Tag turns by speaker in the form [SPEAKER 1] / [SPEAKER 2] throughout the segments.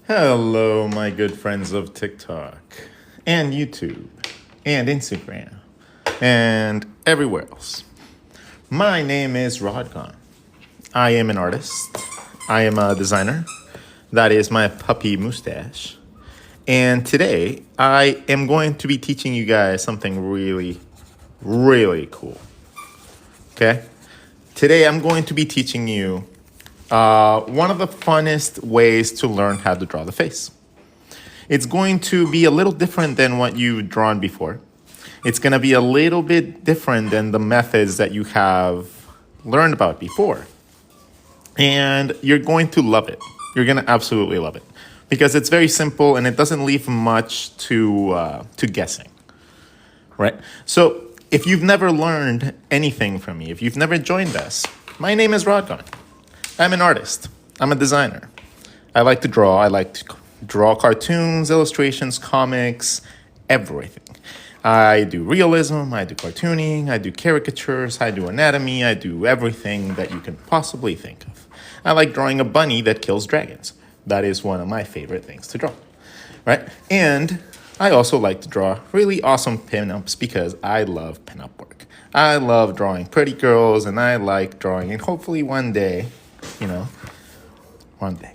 [SPEAKER 1] Hello, my good friends of TikTok and YouTube and Instagram and everywhere else. My name is RODGON. I am an artist. I am a designer. That is my puppy mustache. And today I am going to be teaching you guys something really, really cool. Okay? Today I'm going to be teaching you one of the funnest ways to learn how to draw the face. It's going to be a little different than what you've drawn before. It's going to be a little bit different than the methods that you have learned about before. And you're going to love it. You're going to absolutely love it. Because it's very simple and it doesn't leave much to guessing. Right? So if you've never learned anything from me, if you've never joined us, my name is RODGON. I'm an artist. I'm a designer. I like to draw. I like to draw cartoons, illustrations, comics, everything. I do realism, I do cartooning, I do caricatures, I do anatomy, I do everything that you can possibly think of. I like drawing a bunny that kills dragons. That is one of my favorite things to draw, right? And I also like to draw really awesome pinups because I love pinup work. I love drawing pretty girls and I like drawing, and hopefully one day, one day.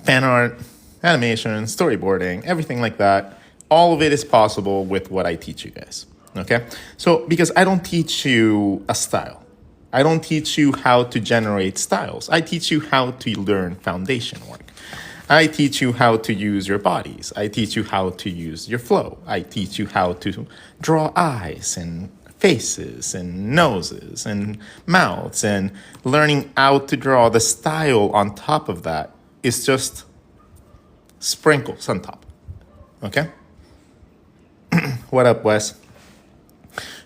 [SPEAKER 1] Fan art, animation, storyboarding, everything like that. All of it is possible with what I teach you guys, okay? So, because I don't teach you a style. I don't teach you how to generate styles. I teach you how to learn foundation work. I teach you how to use your bodies. I teach you how to use your flow. I teach you how to draw eyes and faces and noses and mouths, and learning how to draw the style on top of that is just sprinkles on top, okay? What up, Wes?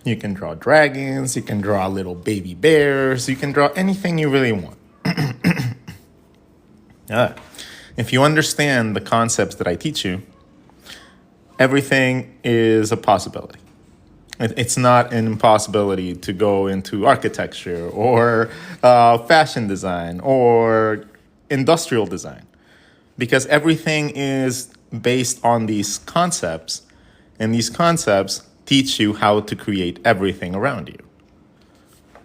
[SPEAKER 1] You can draw dragons, you can draw little baby bears, you can draw anything you really want. If you understand the concepts that I teach you, everything is a possibility. It's not an impossibility to go into architecture or fashion design or industrial design, because everything is based on these concepts, and these concepts teach you how to create everything around you.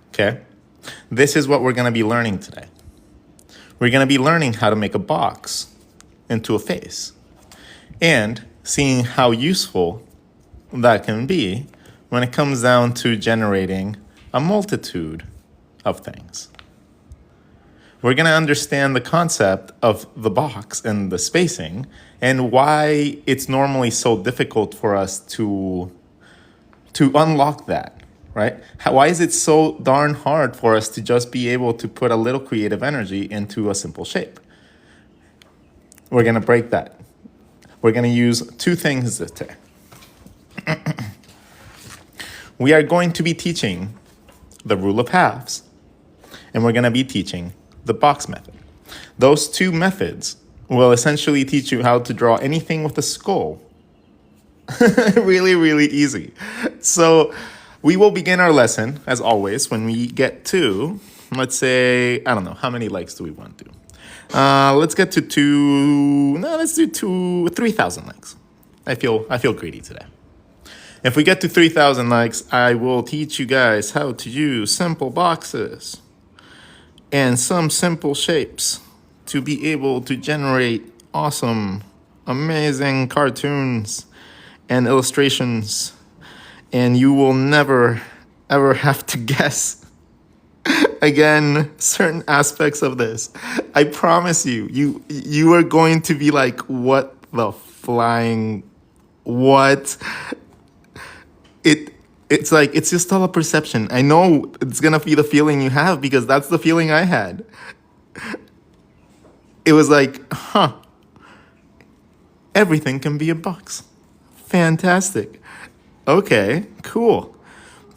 [SPEAKER 1] Okay? This is what we're going to be learning today. We're going to be learning how to make a box into a face and seeing how useful that can be when it comes down to generating a multitude of things. We're going to understand the concept of the box and the spacing and why it's normally so difficult for us to unlock that, right? Why is it so darn hard for us to just be able to put a little creative energy into a simple shape? We're going to break that. We're going to use two things today. We are going to be teaching the rule of halves, and we're going to be teaching the box method. Those two methods will essentially teach you how to draw anything with a skull. Really, really easy. So we will begin our lesson, as always, when we get to, let's say, I don't know, how many likes do we want to do? Let's get to let's do 3,000 likes. I feel greedy today. If we get to 3,000 likes, I will teach you guys how to use simple boxes and some simple shapes to be able to generate awesome, amazing cartoons and illustrations. And you will never, ever have to guess again certain aspects of this. I promise you, you are going to be like, what the flying, what? It's like, it's just all a perception. I know it's going to be the feeling you have because that's the feeling I had. It was like, everything can be a box. Fantastic. Okay, cool.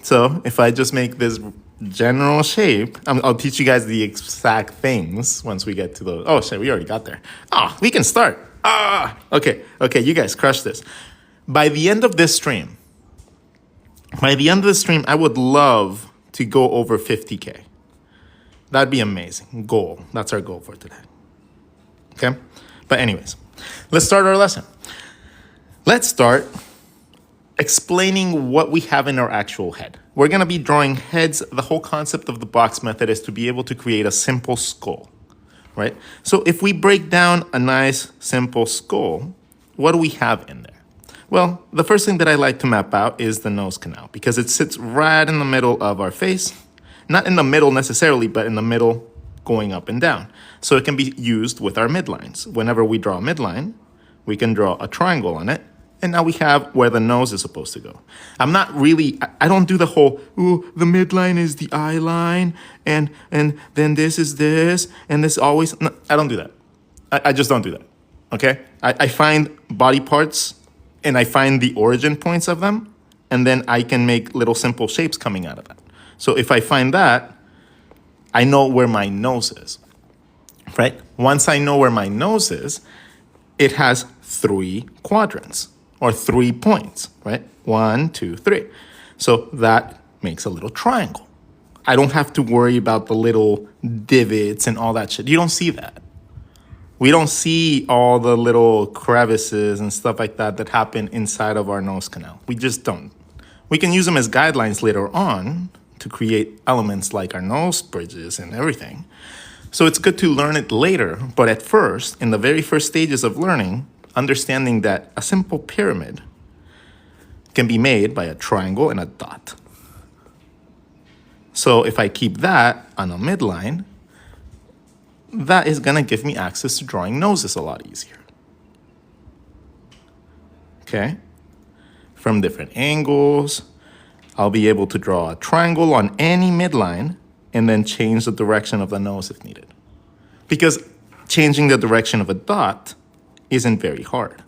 [SPEAKER 1] So if I just make this general shape, I'll teach you guys the exact things once we get to the, oh shit, we already got there. Oh, we can start. Okay, you guys crush this. By the end of this stream, I would love to go over 50K. That'd be amazing. Goal. That's our goal for today. Okay? But anyways, let's start our lesson. Let's start explaining what we have in our actual head. We're going to be drawing heads. The whole concept of the box method is to be able to create a simple skull, right? So if we break down a nice simple skull, what do we have in there? Well, the first thing that I like to map out is the nose canal because it sits right in the middle of our face. Not in the middle necessarily, but in the middle going up and down. So it can be used with our midlines. Whenever we draw a midline, we can draw a triangle on it. And now we have where the nose is supposed to go. I don't do the whole, ooh, the midline is the eye line, and then this is this, and this always, no, I don't do that. I just don't do that, okay? I find body parts, and I find the origin points of them, and then I can make little simple shapes coming out of that. So if I find that, I know where my nose is, right? Once I know where my nose is, it has 3 quadrants. Or 3 points, right? 1, 2, 3. So that makes a little triangle. I don't have to worry about the little divots and all that shit. You don't see that. We don't see all the little crevices and stuff like that that happen inside of our nose canal. We just don't. We can use them as guidelines later on to create elements like our nose bridges and everything. So it's good to learn it later, but at first, in the very first stages of learning, understanding that a simple pyramid can be made by a triangle and a dot. So if I keep that on a midline, that is going to give me access to drawing noses a lot easier. Okay? From different angles, I'll be able to draw a triangle on any midline and then change the direction of the nose if needed. Because changing the direction of a dot isn't very hard.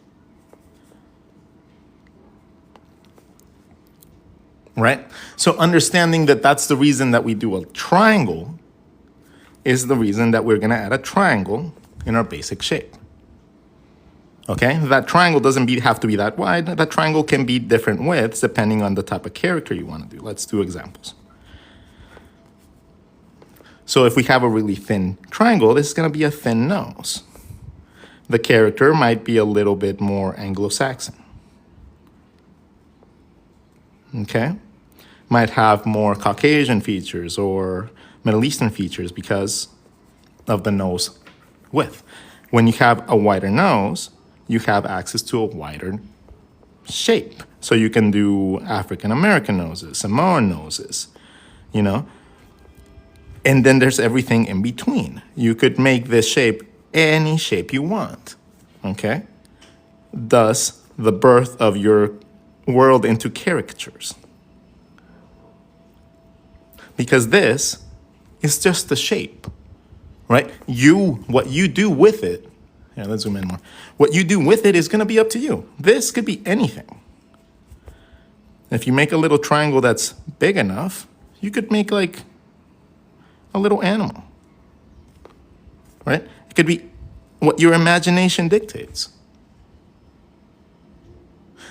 [SPEAKER 1] Right? So understanding that that's the reason that we do a triangle is the reason that we're going to add a triangle in our basic shape. Okay? That triangle doesn't have to be that wide. That triangle can be different widths depending on the type of character you want to do. Let's do examples. So if we have a really thin triangle, this is going to be a thin nose. The character might be a little bit more Anglo-Saxon. Okay? Might have more Caucasian features or Middle Eastern features because of the nose width. When you have a wider nose, you have access to a wider shape. So you can do African American noses, Samoan noses, you know? And then there's everything in between. You could make this shape any shape you want, okay? Thus, the birth of your world into caricatures. Because this is just the shape, right? What you do with it, yeah, let's zoom in more. What you do with it is gonna be up to you. This could be anything. If you make a little triangle that's big enough, you could make like a little animal, right? It could be what your imagination dictates.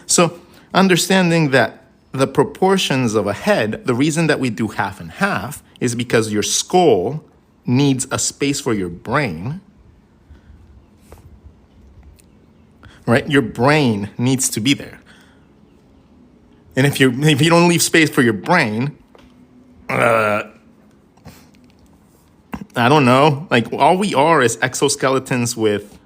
[SPEAKER 1] So understanding that the proportions of a head, the reason that we do half and half is because your skull needs a space for your brain, right? Your brain needs to be there. And if you don't leave space for your brain, I don't know, like all we are is exoskeletons with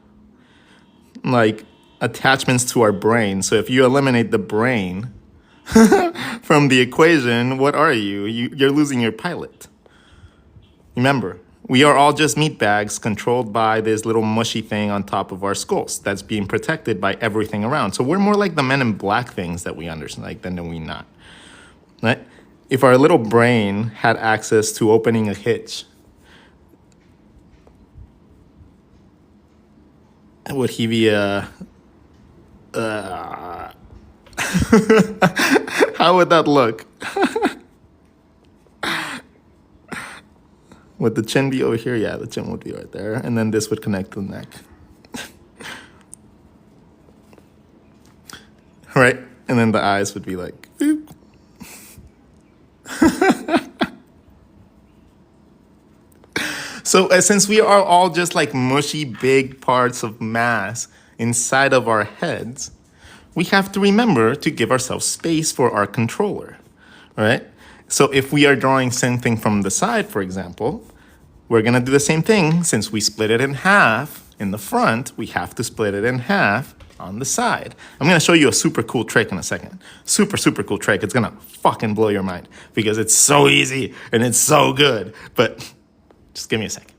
[SPEAKER 1] like attachments to our brain. So if you eliminate the brain from the equation, what are you? You're losing your pilot. Remember, we are all just meat bags controlled by this little mushy thing on top of our skulls that's being protected by everything around. So we're more like the Men in Black things that we understand, like than we not. Right? If our little brain had access to opening a hitch, would he be a... How would that look? Would the chin be over here? Yeah, the chin would be right there. And then this would connect to the neck. Right? And then the eyes would be like, boop. So since we are all just like mushy big parts of mass inside of our heads, we have to remember to give ourselves space for our controller, right? So if we are drawing something from the side, for example, we're gonna do the same thing. Since we split it in half in the front, we have to split it in half on the side. I'm gonna show you a super cool trick in a second. Super, super cool trick. It's gonna fucking blow your mind because it's so easy and it's so good. But just give me a second.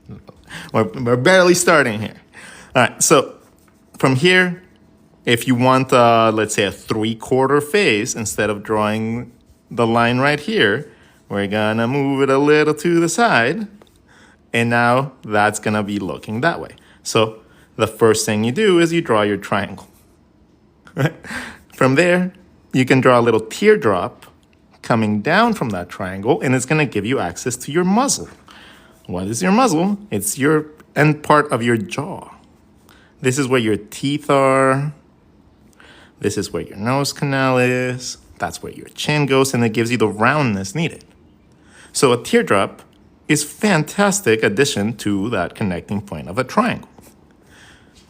[SPEAKER 1] We're barely starting here. All right, so from here, if you want, let's say a 3/4 face, instead of drawing the line right here, we're gonna move it a little to the side. And now that's gonna be looking that way. So the first thing you do is you draw your triangle. From there, you can draw a little teardrop coming down from that triangle, and it's gonna give you access to your muzzle. What is your muzzle? It's your end part of your jaw. This is where your teeth are. This is where your nose canal is. That's where your chin goes, and it gives you the roundness needed. So a teardrop is fantastic addition to that connecting point of a triangle,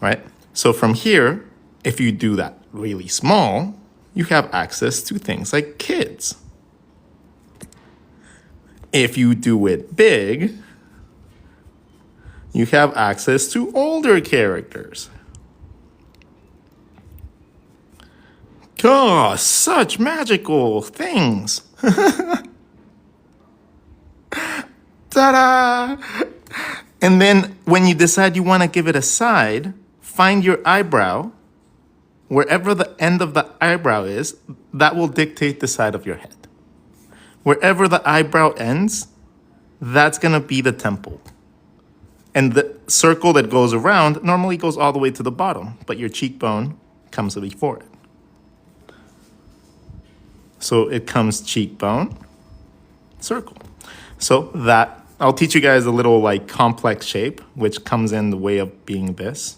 [SPEAKER 1] right? So from here, if you do that really small, you have access to things like kids. If you do it big, you have access to older characters. Oh, such magical things. Ta-da! And then when you decide you want to give it a side, find your eyebrow. Wherever the end of the eyebrow is, that will dictate the side of your head. Wherever the eyebrow ends, that's going to be the temple. And the circle that goes around normally goes all the way to the bottom, but your cheekbone comes before it. So it comes cheekbone, circle. So that, I'll teach you guys a little like complex shape, which comes in the way of being this.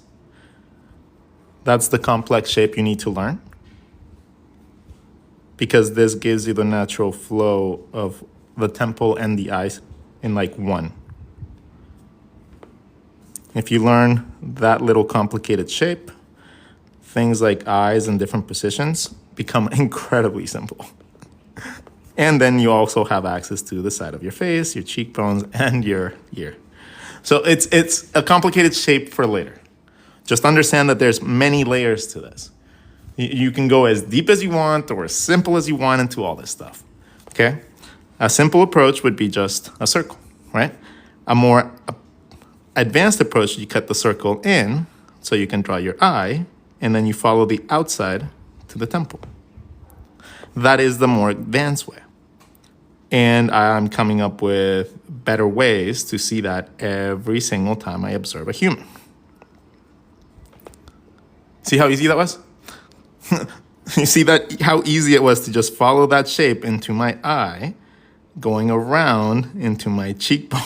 [SPEAKER 1] That's the complex shape you need to learn, because this gives you the natural flow of the temple and the eyes in like one. If you learn that little complicated shape, things like eyes in different positions become incredibly simple. And then you also have access to the side of your face, your cheekbones, and your ear. So it's a complicated shape for later. Just understand that there's many layers to this. You can go as deep as you want or as simple as you want into all this stuff, okay? A simple approach would be just a circle, right? A more advanced approach, you cut the circle in so you can draw your eye, and then you follow the outside to the temple. That is the more advanced way. And I'm coming up with better ways to see that every single time I observe a human. See how easy that was? You see that how easy it was to just follow that shape into my eye, going around into my cheekbone,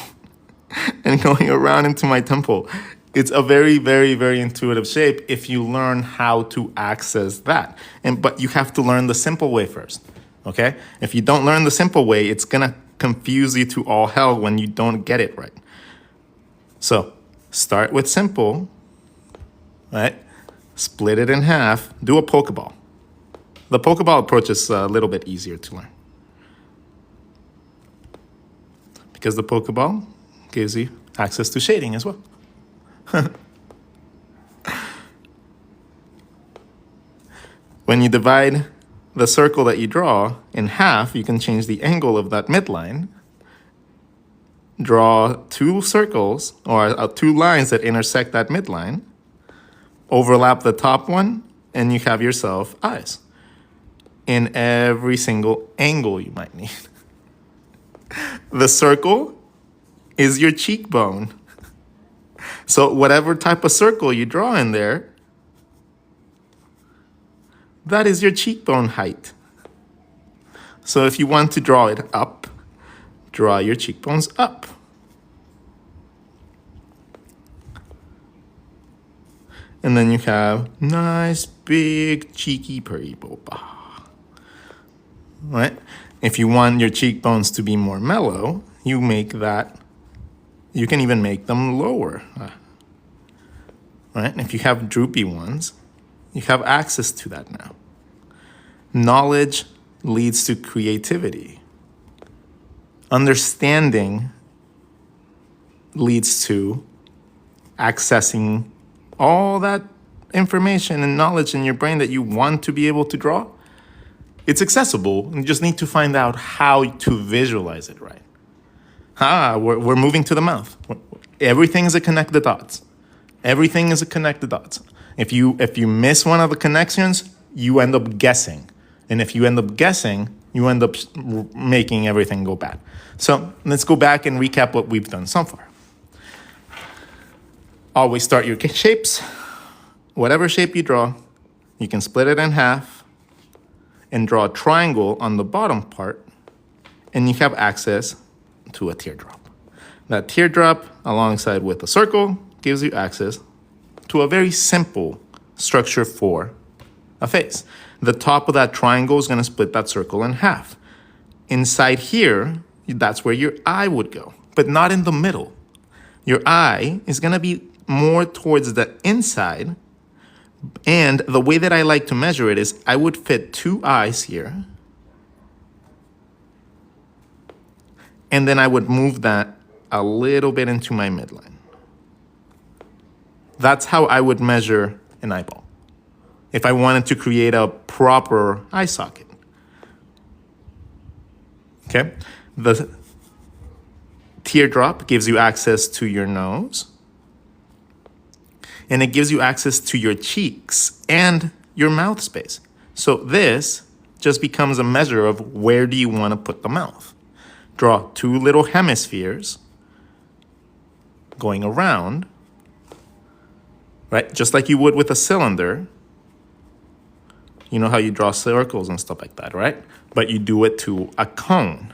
[SPEAKER 1] and going around into my temple. It's a very, very, very intuitive shape if you learn how to access that. But you have to learn the simple way first, okay? If you don't learn the simple way, it's gonna confuse you to all hell when you don't get it right. So start with simple, right? Split it in half, do a Pokeball. The Pokeball approach is a little bit easier to learn, because the Pokeball gives you access to shading as well. When you divide the circle that you draw in half, you can change the angle of that midline. Draw two circles, or two lines that intersect that midline. Overlap the top one, and you have yourself eyes in every single angle you might need. The circle is your cheekbone. So whatever type of circle you draw in there, that is your cheekbone height. So if you want to draw it up, draw your cheekbones up. And then you have nice, big, cheeky purple. Right? If you want your cheekbones to be more mellow, you make that You can even make them lower, right? If you have droopy ones, you have access to that now. Knowledge leads to creativity. Understanding leads to accessing all that information and knowledge in your brain that you want to be able to draw. It's accessible. You just need to find out how to visualize it right. We're moving to the mouth. Everything is a connected dots. Everything is a connected dots. If you miss one of the connections, you end up guessing. And if you end up guessing, you end up making everything go bad. So let's go back and recap what we've done so far. Always start your shapes. Whatever shape you draw, you can split it in half and draw a triangle on the bottom part, and you have access to a teardrop. That teardrop, alongside with a circle, gives you access to a very simple structure for a face. The top of that triangle is going to split that circle in half. Inside here, that's where your eye would go, but not in the middle. Your eye is going to be more towards the inside, and the way that I like to measure it is I would fit 2 eyes here, and then I would move that a little bit into my midline. That's how I would measure an eyeball if I wanted to create a proper eye socket. Okay? The teardrop gives you access to your nose, and it gives you access to your cheeks and your mouth space. So this just becomes a measure of where do you want to put the mouth. Draw 2 little hemispheres going around, right? Just like you would with a cylinder. You know how you draw circles and stuff like that, right? But you do it to a cone.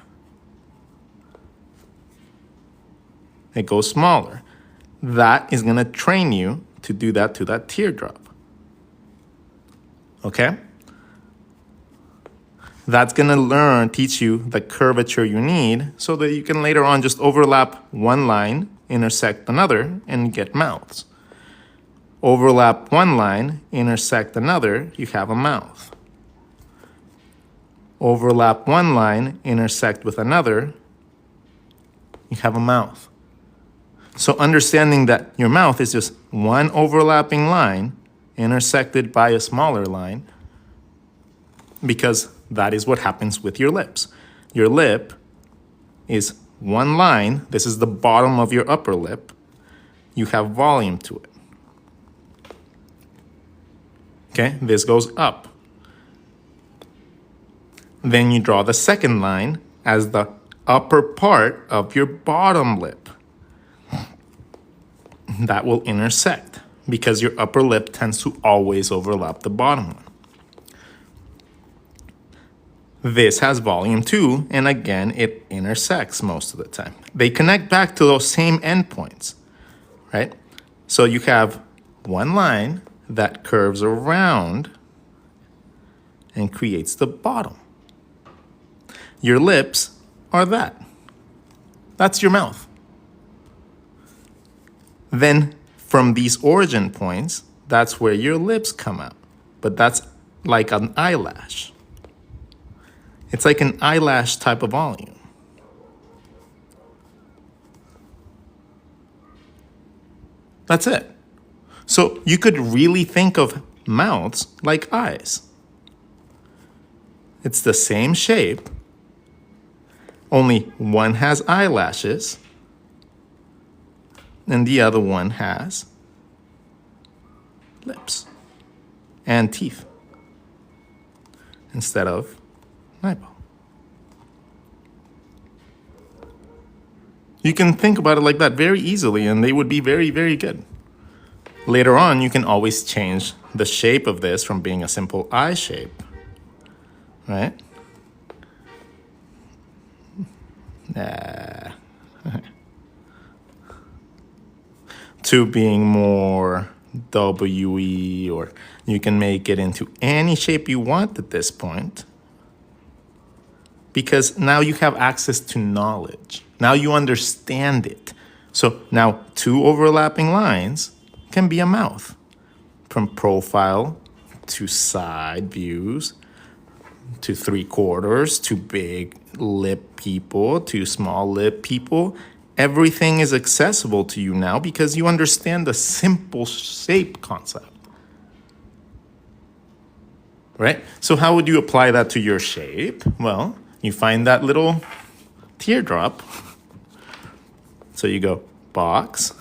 [SPEAKER 1] It goes smaller. That is going to train you to do that to that teardrop. Okay? That's going to teach you the curvature you need so that you can later on just overlap one line, intersect another, and get mouths. Overlap one line, intersect another, you have a mouth. Overlap one line, intersect with another, you have a mouth. So understanding that your mouth is just one overlapping line intersected by a smaller line, because that is what happens with your lips. Your lip is one line. This is the bottom of your upper lip. You have volume to it. Okay, this goes up. Then you draw the second line as the upper part of your bottom lip. That will intersect because your upper lip tends to always overlap the bottom one. This has volume too, and again, it intersects most of the time. They connect back to those same endpoints, right? So you have one line that curves around and creates the bottom. Your lips are that. That's your mouth. Then from these origin points, that's where your lips come out. But that's like an eyelash. It's like an eyelash type of volume. That's it. So you could really think of mouths like eyes. It's the same shape, only one has eyelashes and the other one has lips and teeth instead of an eyeball. You can think about it like that very easily, and they would be very, very good. Later on, you can always change the shape of this from being a simple eye shape, right? To being more W-y, or you can make it into any shape you want at this point, because now you have access to knowledge. Now you understand it. So now 2 overlapping lines can be a mouth. From profile to side views to 3/4 to big lip people to small lip people. Everything is accessible to you now because you understand the simple shape concept. Right? So how would you apply that to your shape? Well, you find that little teardrop. So you go box,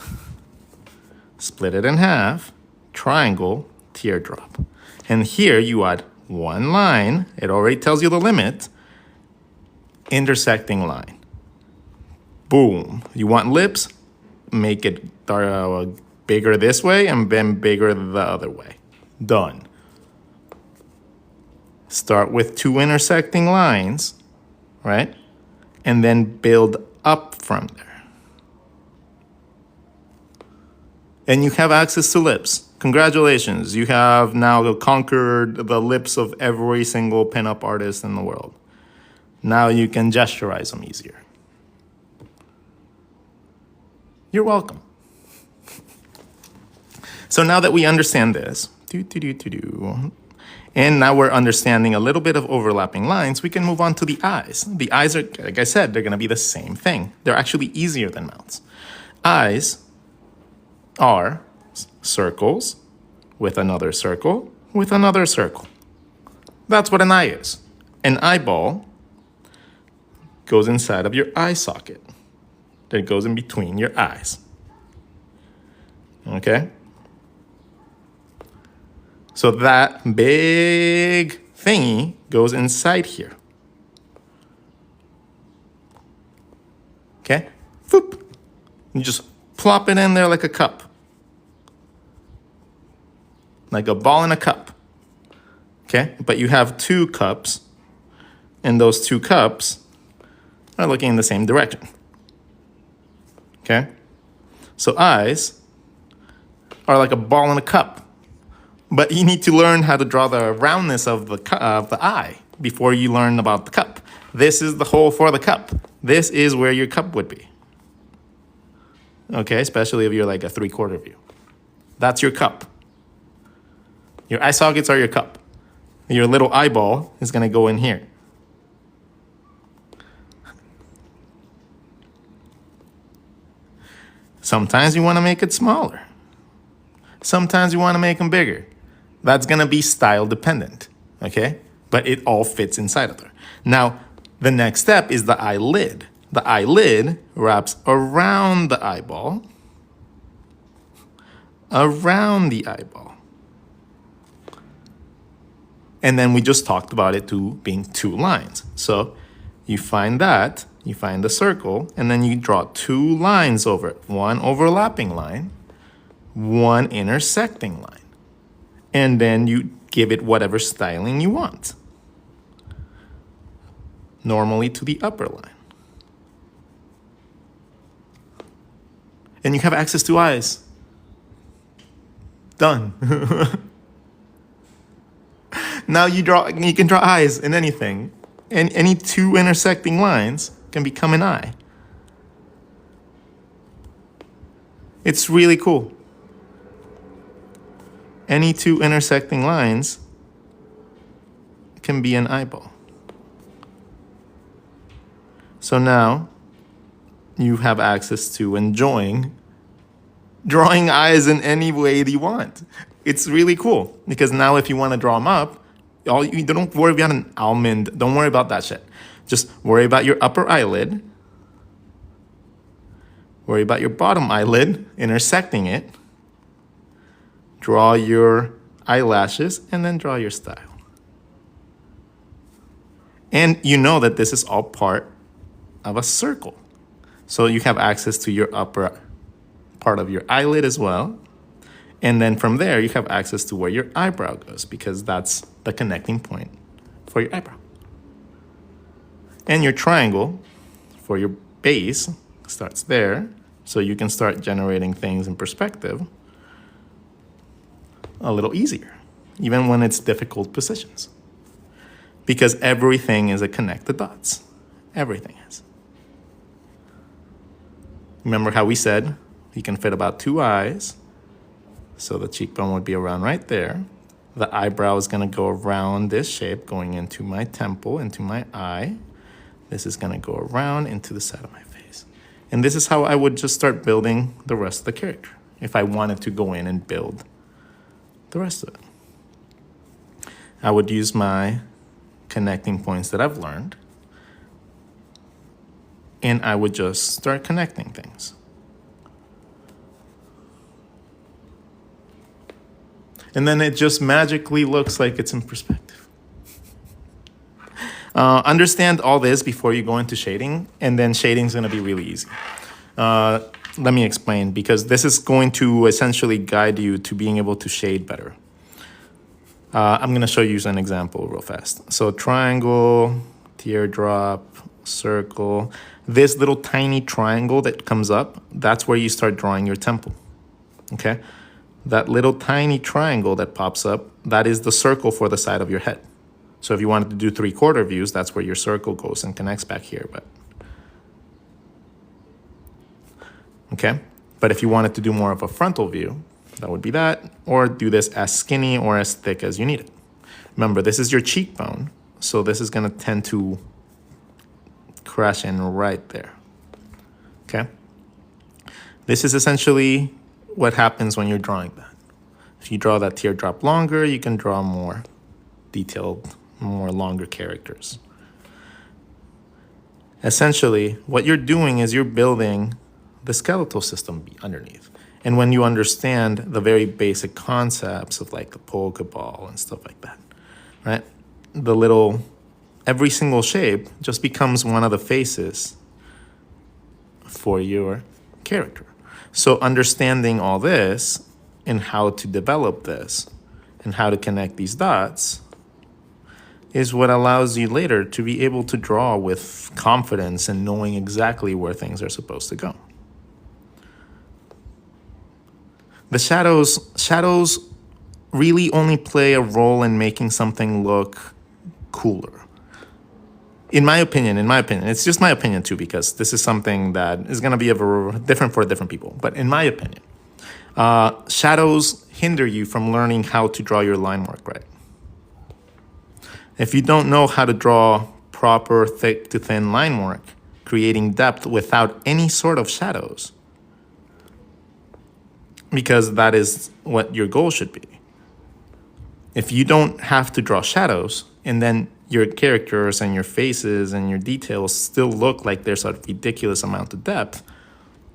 [SPEAKER 1] split it in half, triangle, teardrop. And here you add 1 line. It already tells you the limit. Intersecting line. Boom. You want lips? Make it bigger this way and then bigger the other way. Done. Start with 2 intersecting lines, right? And then build up from there. And you have access to lips. Congratulations, you have now conquered the lips of every single pinup artist in the world. Now you can gesturize them easier. You're welcome. So now that we understand this, and now we're understanding a little bit of overlapping lines, we can move on to the eyes. The eyes are, like I said, they're gonna be the same thing. They're actually easier than mouths. Eyes are circles with another circle with another circle. That's what an eye is. An eyeball goes inside of your eye socket. That goes in between your eyes. Okay? So that big thingy goes inside here. Okay? Foop. You just plop it in there like a cup. Like a ball in a cup. Okay? But you have 2 cups, and those 2 cups are looking in the same direction. Okay? So eyes are like a ball in a cup. But you need to learn how to draw the roundness of the eye before you learn about the cup. This is the hole for the cup. This is where your cup would be. Okay, especially if you're like a 3/4 view. That's your cup. Your eye sockets are your cup. Your little eyeball is gonna go in here. Sometimes you wanna make it smaller. Sometimes you wanna make them bigger. That's gonna be style dependent, okay? But it all fits inside of there. Now, the next step is the eyelid. The eyelid wraps around the eyeball. Around the eyeball. And then we just talked about it being 2 lines. So you find that, you find the circle, and then you draw 2 lines over it. 1 overlapping line, 1 intersecting line. And then you give it whatever styling you want. Normally to the upper line. And you have access to eyes. Done. Now you can draw eyes in anything. And any 2 intersecting lines can become an eye. It's really cool. Any 2 intersecting lines can be an eyeball. So now you have access to enjoying drawing eyes in any way that you want. It's really cool because now if you want to draw them up, you don't worry about an almond. Don't worry about that shit. Just worry about your upper eyelid. Worry about your bottom eyelid, intersecting it. Draw your eyelashes and then draw your style. And you know that this is all part of a circle. So you have access to your upper part of your eyelid as well. And then from there, you have access to where your eyebrow goes because that's the connecting point for your eyebrow. And your triangle for your base starts there. So you can start generating things in perspective a little easier, even when it's difficult positions. Because everything is a connect the dots. Everything is. Remember how we said you can fit about 2 eyes. So the cheekbone would be around right there. The eyebrow is going to go around this shape, going into my temple, into my eye. This is going to go around into the side of my face. And this is how I would just start building the rest of the character if I wanted to go in and build the rest of it. I would use my connecting points that I've learned, and I would just start connecting things. And then it just magically looks like it's in perspective. Understand all this before you go into shading, and then shading is going to be really easy. Let me explain, because this is going to essentially guide you to being able to shade better. I'm going to show you an example real fast. So triangle, teardrop, circle. This little tiny triangle that comes up, that's where you start drawing your temple. Okay? That little tiny triangle that pops up, that is the circle for the side of your head. So if you wanted to do 3/4 views, that's where your circle goes and connects back here. But if you wanted to do more of a frontal view, that would be that, or do this as skinny or as thick as you need it. Remember, this is your cheekbone, so this is going to tend to crash in right there. Okay? This is essentially what happens when you're drawing that. If you draw that teardrop longer, you can draw more detailed, more longer characters. Essentially, what you're doing is you're building the skeletal system underneath. And when you understand the very basic concepts of like the polka ball and stuff like that, right? Every single shape just becomes one of the faces for your character. So understanding all this and how to develop this and how to connect these dots is what allows you later to be able to draw with confidence and knowing exactly where things are supposed to go. The shadows really only play a role in making something look cooler. In my opinion, it's just my opinion too, because this is something that is going to be different for different people. But in my opinion, shadows hinder you from learning how to draw your line work right. If you don't know how to draw proper thick to thin line work, creating depth without any sort of shadows, because that is what your goal should be. If you don't have to draw shadows, and then your characters and your faces and your details still look like there's a ridiculous amount of depth,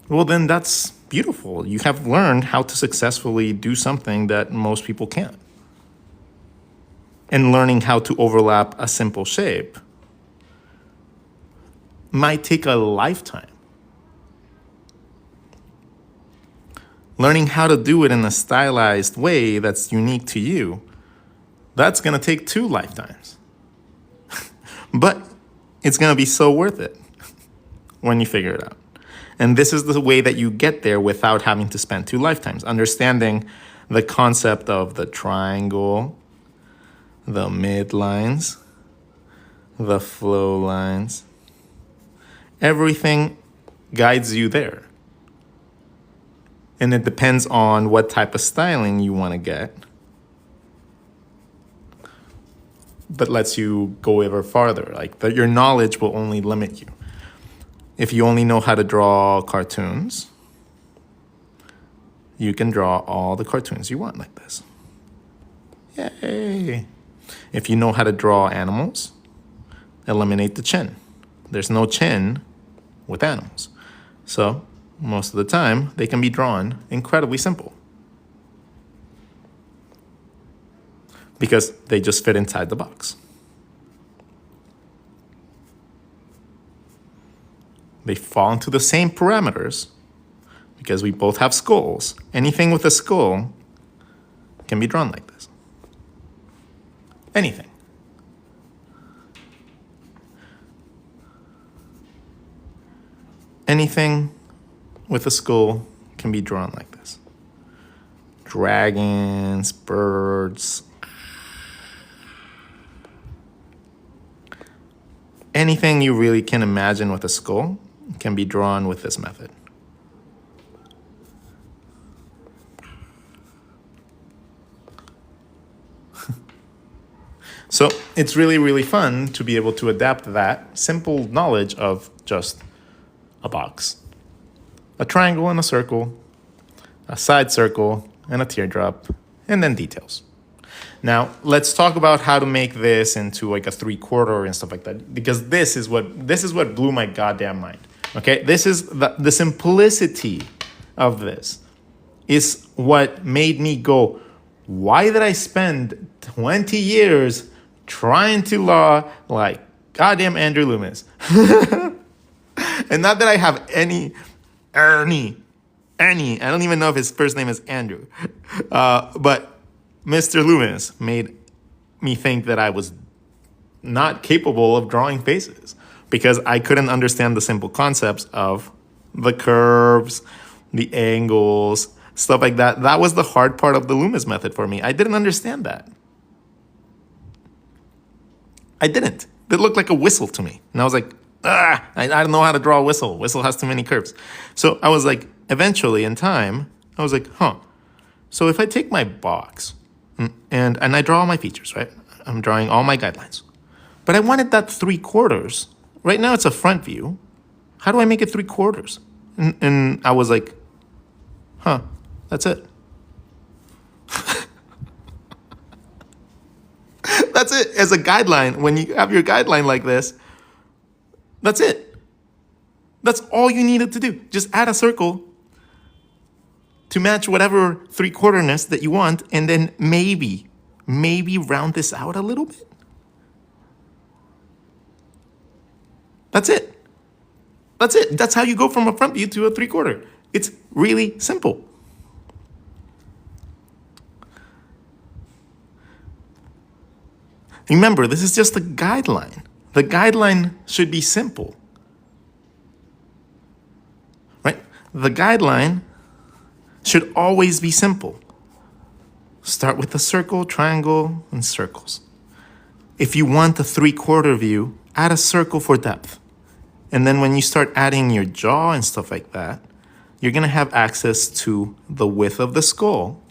[SPEAKER 1] well, then that's beautiful. You have learned how to successfully do something that most people can't. And learning how to overlap a simple shape might take a lifetime. Learning how to do it in a stylized way that's unique to you, that's going to take 2 lifetimes. But it's going to be so worth it when you figure it out. And this is the way that you get there without having to spend 2 lifetimes. Understanding the concept of the triangle, the midlines, the flow lines. Everything guides you there. And it depends on what type of styling you want to get, but lets you go ever farther. Like your knowledge will only limit you. If you only know how to draw cartoons, you can draw all the cartoons you want like this. Yay! If you know how to draw animals, eliminate the chin. There's no chin with animals. So most of the time, they can be drawn incredibly simple, because they just fit inside the box. They fall into the same parameters because we both have skulls. Anything with a skull can be drawn like this. Anything. Anything with a skull can be drawn like this. Dragons, birds, anything you really can imagine with a skull can be drawn with this method. So it's really, really fun to be able to adapt that simple knowledge of just a box, a triangle and a circle, a side circle, and a teardrop, and then details. Now, let's talk about how to make this into like a 3/4 and stuff like that, because this is what blew my goddamn mind. Okay, this is the simplicity of this is what made me go, why did I spend 20 years trying to draw like goddamn Andrew Loomis? And not that I have any, I don't even know if his first name is Andrew, but Mr. Loomis made me think that I was not capable of drawing faces because I couldn't understand the simple concepts of the curves, the angles, stuff like that. That was the hard part of the Loomis method for me. I didn't understand that. I didn't. It looked like a whistle to me. And I was like, I don't know how to draw a whistle. Whistle has too many curves. So I was like, eventually in time, I was like, so if I take my box and I draw all my features, right? I'm drawing all my guidelines. But I wanted that 3/4. Right now it's a front view. How do I make it 3/4? And I was like, that's it. That's it. As a guideline, when you have your guideline like this, that's it. That's all you needed to do. Just add a circle to match whatever 3/4ness that you want, and then maybe round this out a little bit. That's it. That's it. That's how you go from a front view to a 3/4. It's really simple. Remember, this is just a guideline. The guideline should be simple, right? The guideline should always be simple. Start with a circle, triangle, and circles. If you want a 3/4 view, add a circle for depth. And then when you start adding your jaw and stuff like that, you're gonna have access to the width of the skull.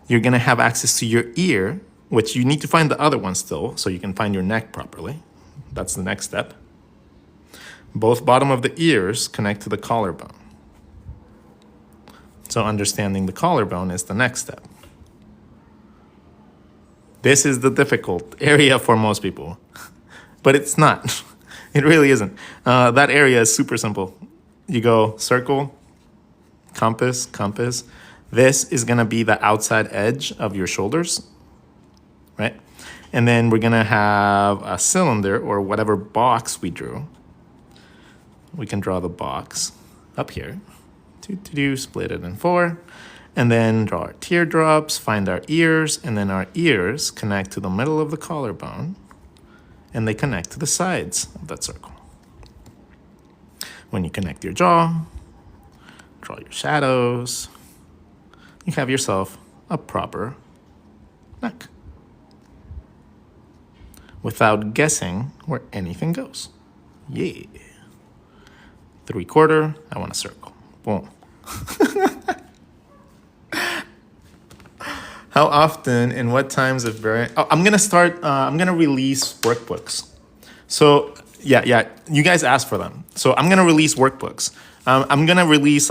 [SPEAKER 1] You're gonna have access to your ear, which you need to find the other one still so you can find your neck properly. That's the next step. Both bottom of the ears connect to the collarbone. So understanding the collarbone is the next step. This is the difficult area for most people, but it's not. It really isn't. That area is super simple. You go circle, compass. This is gonna be the outside edge of your shoulders, right? And then we're gonna have a cylinder or whatever box we drew. We can draw the box up here. Split it in 4. And then draw our teardrops, find our ears, and then our ears connect to the middle of the collarbone, and they connect to the sides of that circle. When you connect your jaw, draw your shadows, you have yourself a proper neck without guessing where anything goes. Yeah. 3/4, I want a circle. Boom. How often and what times of variant? I'm gonna release workbooks. So yeah, you guys asked for them. So I'm gonna release workbooks. I'm gonna release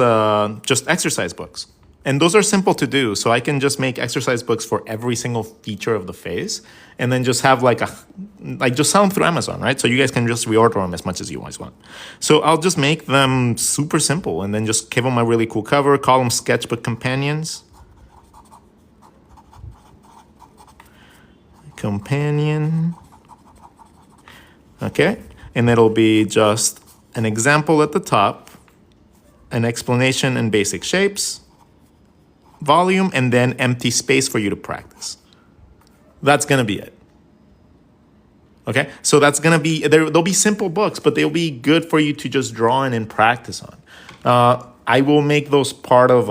[SPEAKER 1] just exercise books. And those are simple to do. So I can just make exercise books for every single feature of the face and then just have just sell them through Amazon, right? So you guys can just reorder them as much as you guys want. So I'll just make them super simple and then just give them a really cool cover, call them sketchbook companions. Companion. Okay. And it'll be just an example at the top, an explanation in basic shapes, volume, and then empty space for you to practice. That's gonna be it. Okay, so that's gonna be, there'll be simple books, but they'll be good for you to just draw in and practice on. I will make those part of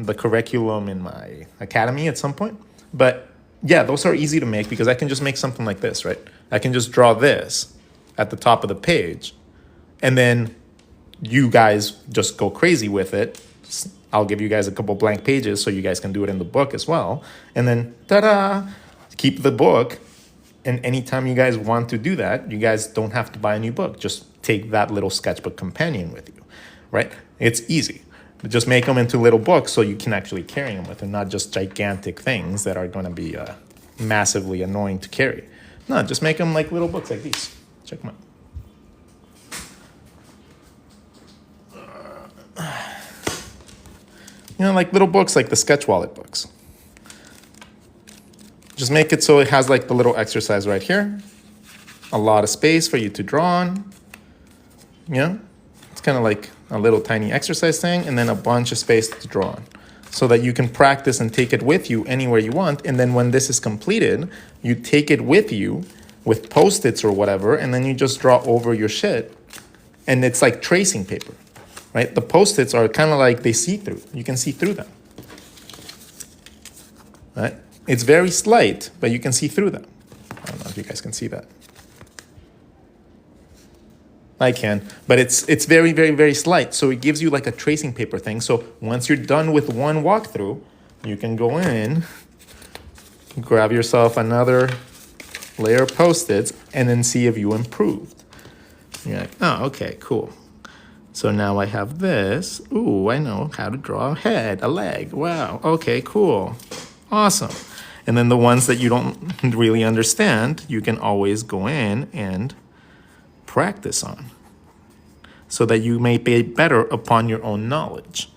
[SPEAKER 1] the curriculum in my academy at some point. But yeah, those are easy to make because I can just make something like this, right? I can just draw this at the top of the page, and then you guys just go crazy with it. I'll give you guys a couple blank pages so you guys can do it in the book as well. And then, ta-da, keep the book And anytime you guys want to do that, you guys don't have to buy a new book. Just take that little sketchbook companion with you, right? It's easy. Just make them into little books so you can actually carry them with, and not just gigantic things that are going to be massively annoying to carry. No, just make them like little books like these. Check them out. You know, like little books like the Sketch Wallet books. Just make it so it has like the little exercise right here. A lot of space for you to draw on. You know, it's kind of like a little tiny exercise thing, and then a bunch of space to draw on, so that you can practice and take it with you anywhere you want. And then when this is completed, you take it with you with Post-its or whatever, and then you just draw over your shit. And it's like tracing paper, right? The Post-its are kind of like they see through. You can see through them, right? It's very slight, but you can see through them. I don't know if you guys can see that. I can, but it's very, very, very slight. So it gives you like a tracing paper thing. So once you're done with one walkthrough, you can go in, grab yourself another layer of Post-its, and then see if you improved. You're like, oh, okay, cool. So now I have this. Ooh, I know how to draw a head, a leg. Wow, okay, cool. Awesome. And then the ones that you don't really understand, you can always go in and practice on, so that you may be better upon your own knowledge,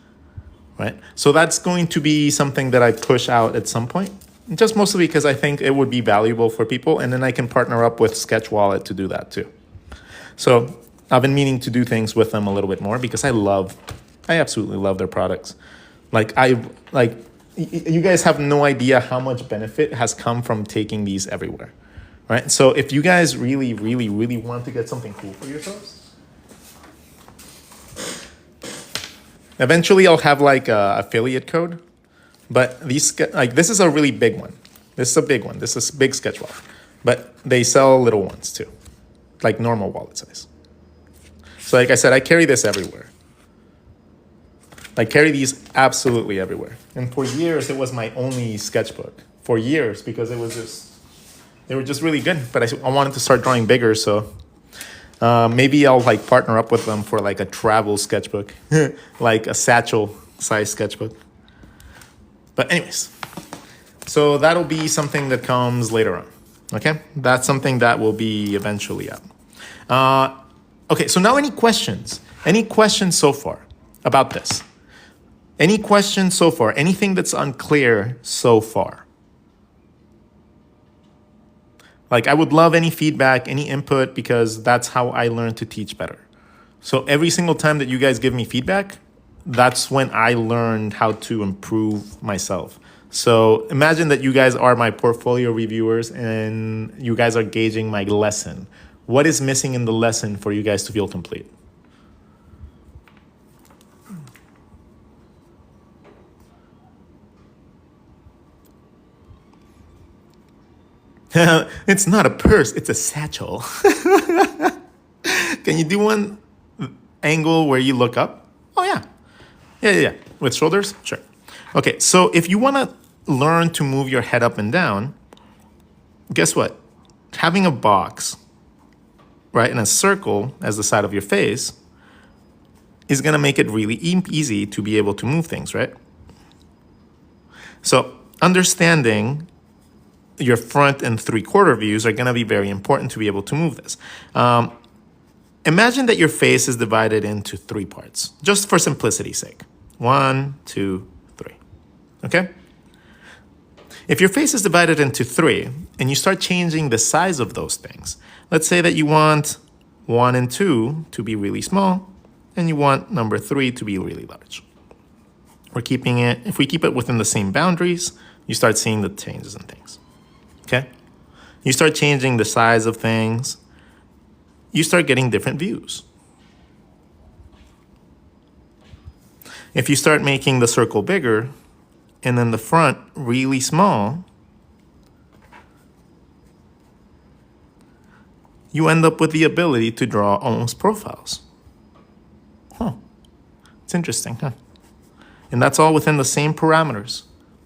[SPEAKER 1] right? So that's going to be something that I push out at some point, just mostly because I think it would be valuable for people, and then I can partner up with Sketch Wallet to do that too. So I've been meaning to do things with them a little bit more, because I absolutely love their products. You guys have no idea how much benefit has come from taking these everywhere. Right? So if you guys really, really, really want to get something cool for yourselves, eventually I'll have like a affiliate code, but this is a really big one. This is a big one. This is a big Sketch Wallet, but they sell little ones too, like normal wallet size. So like I said, I carry this everywhere. I carry these absolutely everywhere. And for years, it was my only sketchbook. For years, because they were just really good, but I wanted to start drawing bigger, so maybe I'll like partner up with them for like a travel sketchbook, like a satchel size sketchbook. But anyways, so that'll be something that comes later on, okay? That's something that will be eventually out. Okay, so now any questions? Any questions so far about this? Any questions so far? Anything that's unclear so far? Like, I would love any feedback, any input, because that's how I learn to teach better. So every single time that you guys give me feedback, that's when I learned how to improve myself. So imagine that you guys are my portfolio reviewers and you guys are gauging my lesson. What is missing in the lesson for you guys to feel complete? It's not a purse, it's a satchel. Can you do one angle where you look up? Oh, yeah. Yeah. With shoulders? Sure. Okay, so if you want to learn to move your head up and down, guess what? Having a box, right, and a circle as the side of your face is going to make it really easy to be able to move things, right? So understanding your front and 3/4 views are going to be very important to be able to move this. Imagine that your face is divided into 3 parts, just for simplicity's sake. 1, 2, 3. Okay? If your face is divided into 3 and you start changing the size of those things, let's say that you want 1 and 2 to be really small and you want number 3 to be really large. If we keep it within the same boundaries, you start seeing the changes in things. Okay? You start changing the size of things. You start getting different views. If you start making the circle bigger and then the front really small, you end up with the ability to draw almost profiles. It's interesting, huh? And that's all within the same parameters.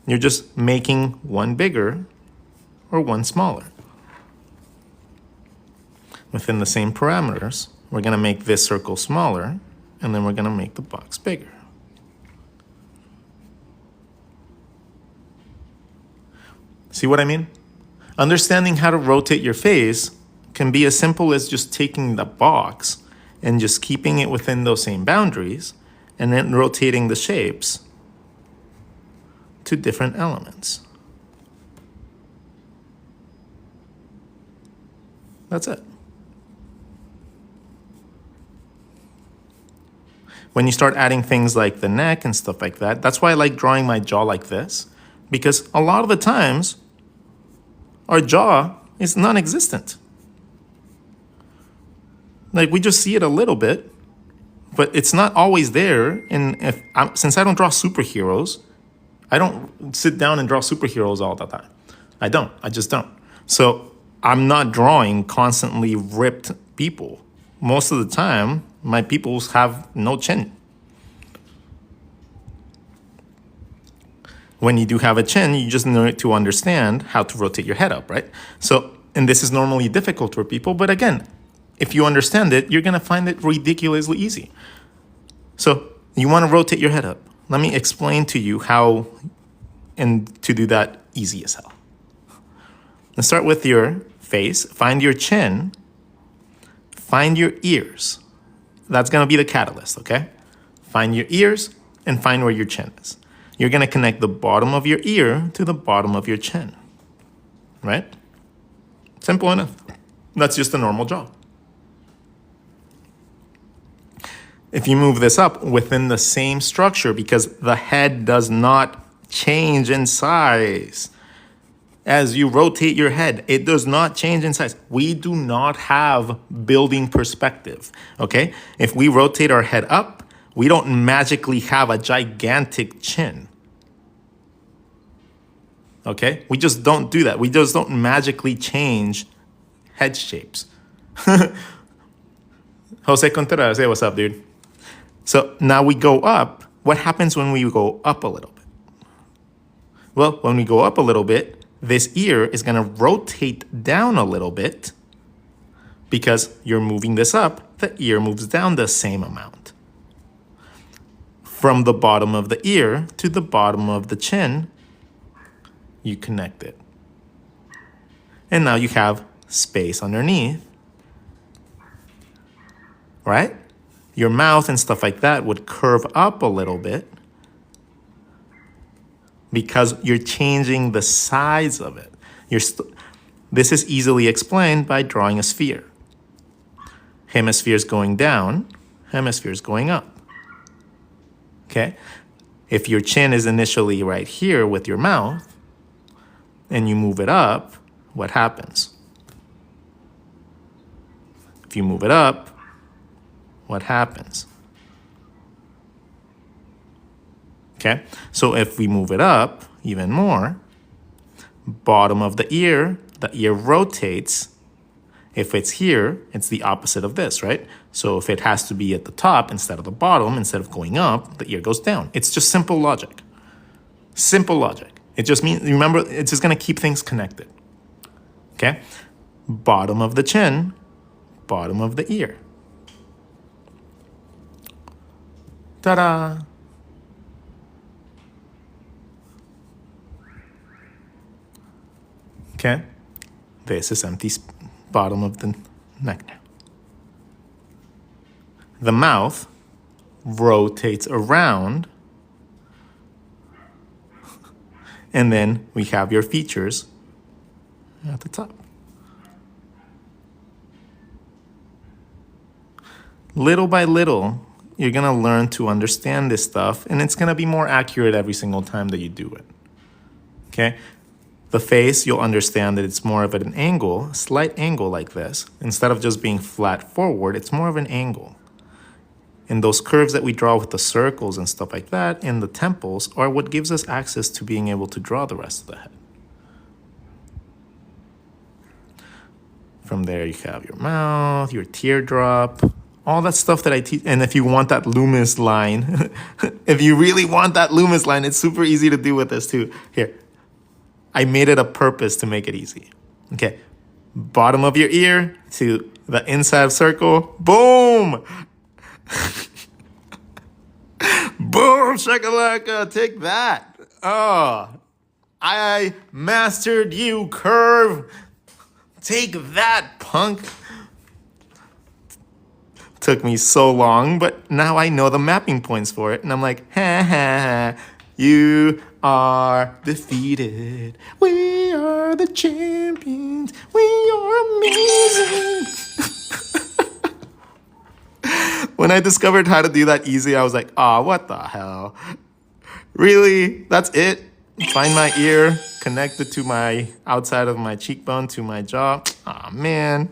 [SPEAKER 1] You're just making one bigger or one smaller. Within the same parameters, we're going to make this circle smaller, and then we're going to make the box bigger. See what I mean? Understanding how to rotate your face can be as simple as just taking the box and just keeping it within those same boundaries, and then rotating the shapes to different elements. That's it. When you start adding things like the neck and stuff like that, that's why I like drawing my jaw like this, because a lot of the times our jaw is non-existent. Like, we just see it a little bit, but it's not always there. And since I don't draw superheroes, I don't sit down and draw superheroes all the time. I just don't. So I'm not drawing constantly ripped people. Most of the time, my peoples have no chin. When you do have a chin, you just need to understand how to rotate your head up, right? So, and this is normally difficult for people, but again, if you understand it, you're gonna find it ridiculously easy. So, you wanna rotate your head up. Let me explain to you how and to do that easy as hell. Let's start with your face. Find your chin. Find your ears. That's gonna be the catalyst, okay? Find your ears and find where your chin is. You're gonna connect the bottom of your ear to the bottom of your chin, right? Simple enough. That's just a normal jaw. If you move this up within the same structure, because the head does not change in size. As you rotate your head, it does not change in size. We do not have building perspective, okay? If we rotate our head up, we don't magically have a gigantic chin. Okay? We just don't do that. We just don't magically change head shapes. Jose Contreras, hey, what's up, dude? So now we go up. What happens when we go up a little bit? Well, when we go up a little bit, this ear is going to rotate down a little bit because you're moving this up. The ear moves down the same amount. From the bottom of the ear to the bottom of the chin, you connect it. And now you have space underneath, right? Your mouth and stuff like that would curve up a little bit because you're changing the size of it. This is easily explained by drawing a sphere. Hemispheres going down, hemispheres going up. Okay? If your chin is initially right here with your mouth, and you move it up, what happens? If you move it up, what happens? Okay, so if we move it up even more, bottom of the ear rotates. If it's here, it's the opposite of this, right? So if it has to be at the top instead of the bottom, instead of going up, the ear goes down. It's just simple logic. Simple logic. It just means, remember, it's just gonna keep things connected. Okay? Bottom of the chin, bottom of the ear. Ta-da! Okay? This is empty bottom of the neck now. The mouth rotates around, and then we have your features at the top. Little by little, you're gonna learn to understand this stuff, and it's gonna be more accurate every single time that you do it. Okay? The face, you'll understand that it's more of an angle, a slight angle like this. Instead of just being flat forward, it's more of an angle. And those curves that we draw with the circles and stuff like that, and the temples, are what gives us access to being able to draw the rest of the head. From there, you have your mouth, your teardrop, all that stuff that I teach. And if you want that Loomis line, if you really want that Loomis line, it's super easy to do with this too. Here, I made it a purpose to make it easy. Okay, bottom of your ear to the inside circle, boom! Boom, shakalaka, take that. Oh, I mastered you, curve. Take that, punk. Took me so long, but now I know the mapping points for it. And I'm like, ha ha ha, you are defeated. We are the champions. We are amazing. When I discovered how to do that easy, I was like, ah, what the hell? Really? That's it? Find my ear, connect it to my outside of my cheekbone to my jaw. Ah, man,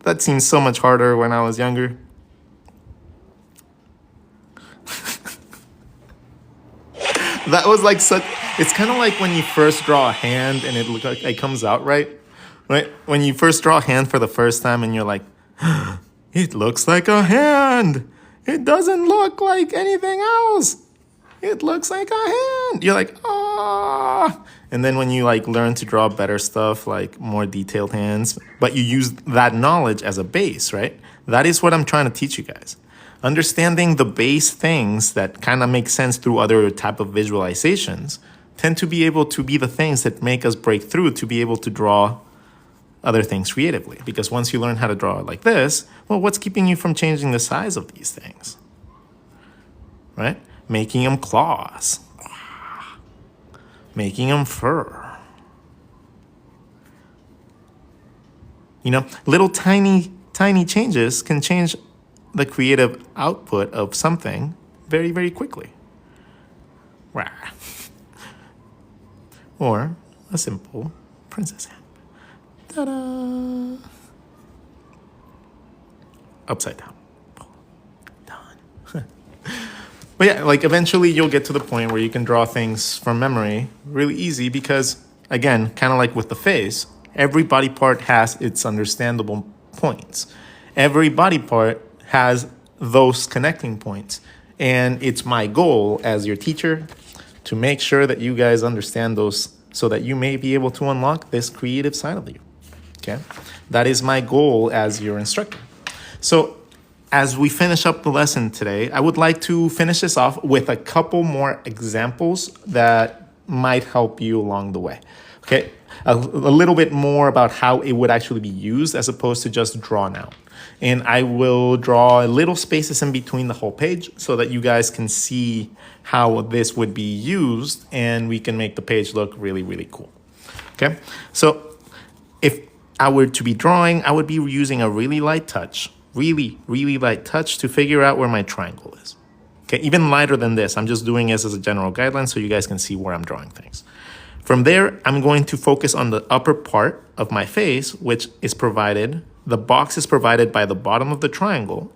[SPEAKER 1] that seems so much harder when I was younger. That was like such, it's kind of like when you first draw a hand and it look like it comes out right? When you first draw a hand for the first time and you're like, it looks like a hand. It doesn't look like anything else. It looks like a hand. You're like, ah. And then when you like learn to draw better stuff, like more detailed hands, but you use that knowledge as a base, right? That is what I'm trying to teach you guys. Understanding the base things that kind of make sense through other type of visualizations tend to be able to be the things that make us break through to be able to draw other things creatively. Because once you learn how to draw it like this, well, what's keeping you from changing the size of these things? Right? Making them claws. Making them fur. You know, little tiny changes can change the creative output of something very, very quickly. Or a simple princess hand. Ta-da! Upside down. Done. But yeah, like eventually you'll get to the point where you can draw things from memory really easy because, again, kind of like with the face, every body part has its understandable points. Every body part has those connecting points. And it's my goal as your teacher to make sure that you guys understand those so that you may be able to unlock this creative side of you. Okay? That is my goal as your instructor. So as we finish up the lesson today, I would like to finish this off with a couple more examples that might help you along the way. Okay? A little bit more about how it would actually be used as opposed to just drawn out. And I will draw little spaces in between the whole page so that you guys can see how this would be used and we can make the page look really, really cool. Okay, so if I were to be drawing, I would be using a really light touch, really light touch to figure out where my triangle is. Okay, even lighter than this. I'm just doing this as a general guideline so you guys can see where I'm drawing things. From there, I'm going to focus on the upper part of my face, which is provided. The box is provided by the bottom of the triangle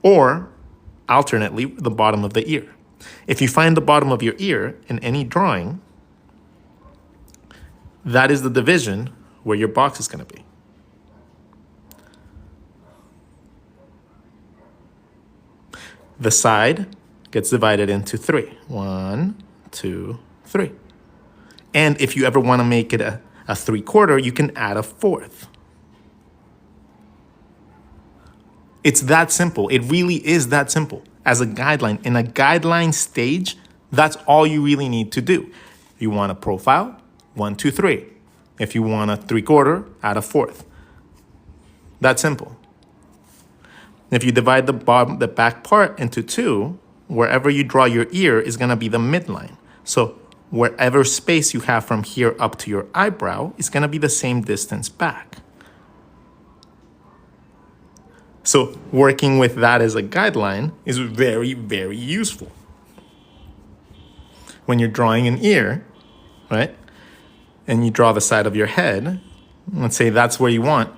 [SPEAKER 1] or alternately the bottom of the ear. If you find the bottom of your ear in any drawing, that is the division where your box is going to be. The side gets divided into 3. 1, 2, 3. And if you ever want to make it a 3/4, you can add a 4th. It's that simple. It really is that simple. As a guideline, in a guideline stage, that's all you really need to do. If you want a profile, 1, 2, 3. If you want a 3/4, add a 4th. That simple. If you divide the back part into 2, wherever you draw your ear is going to be the midline. So wherever space you have from here up to your eyebrow is going to be the same distance back. So working with that as a guideline is very, very useful. When you're drawing an ear, right, and you draw the side of your head, let's say that's where you want,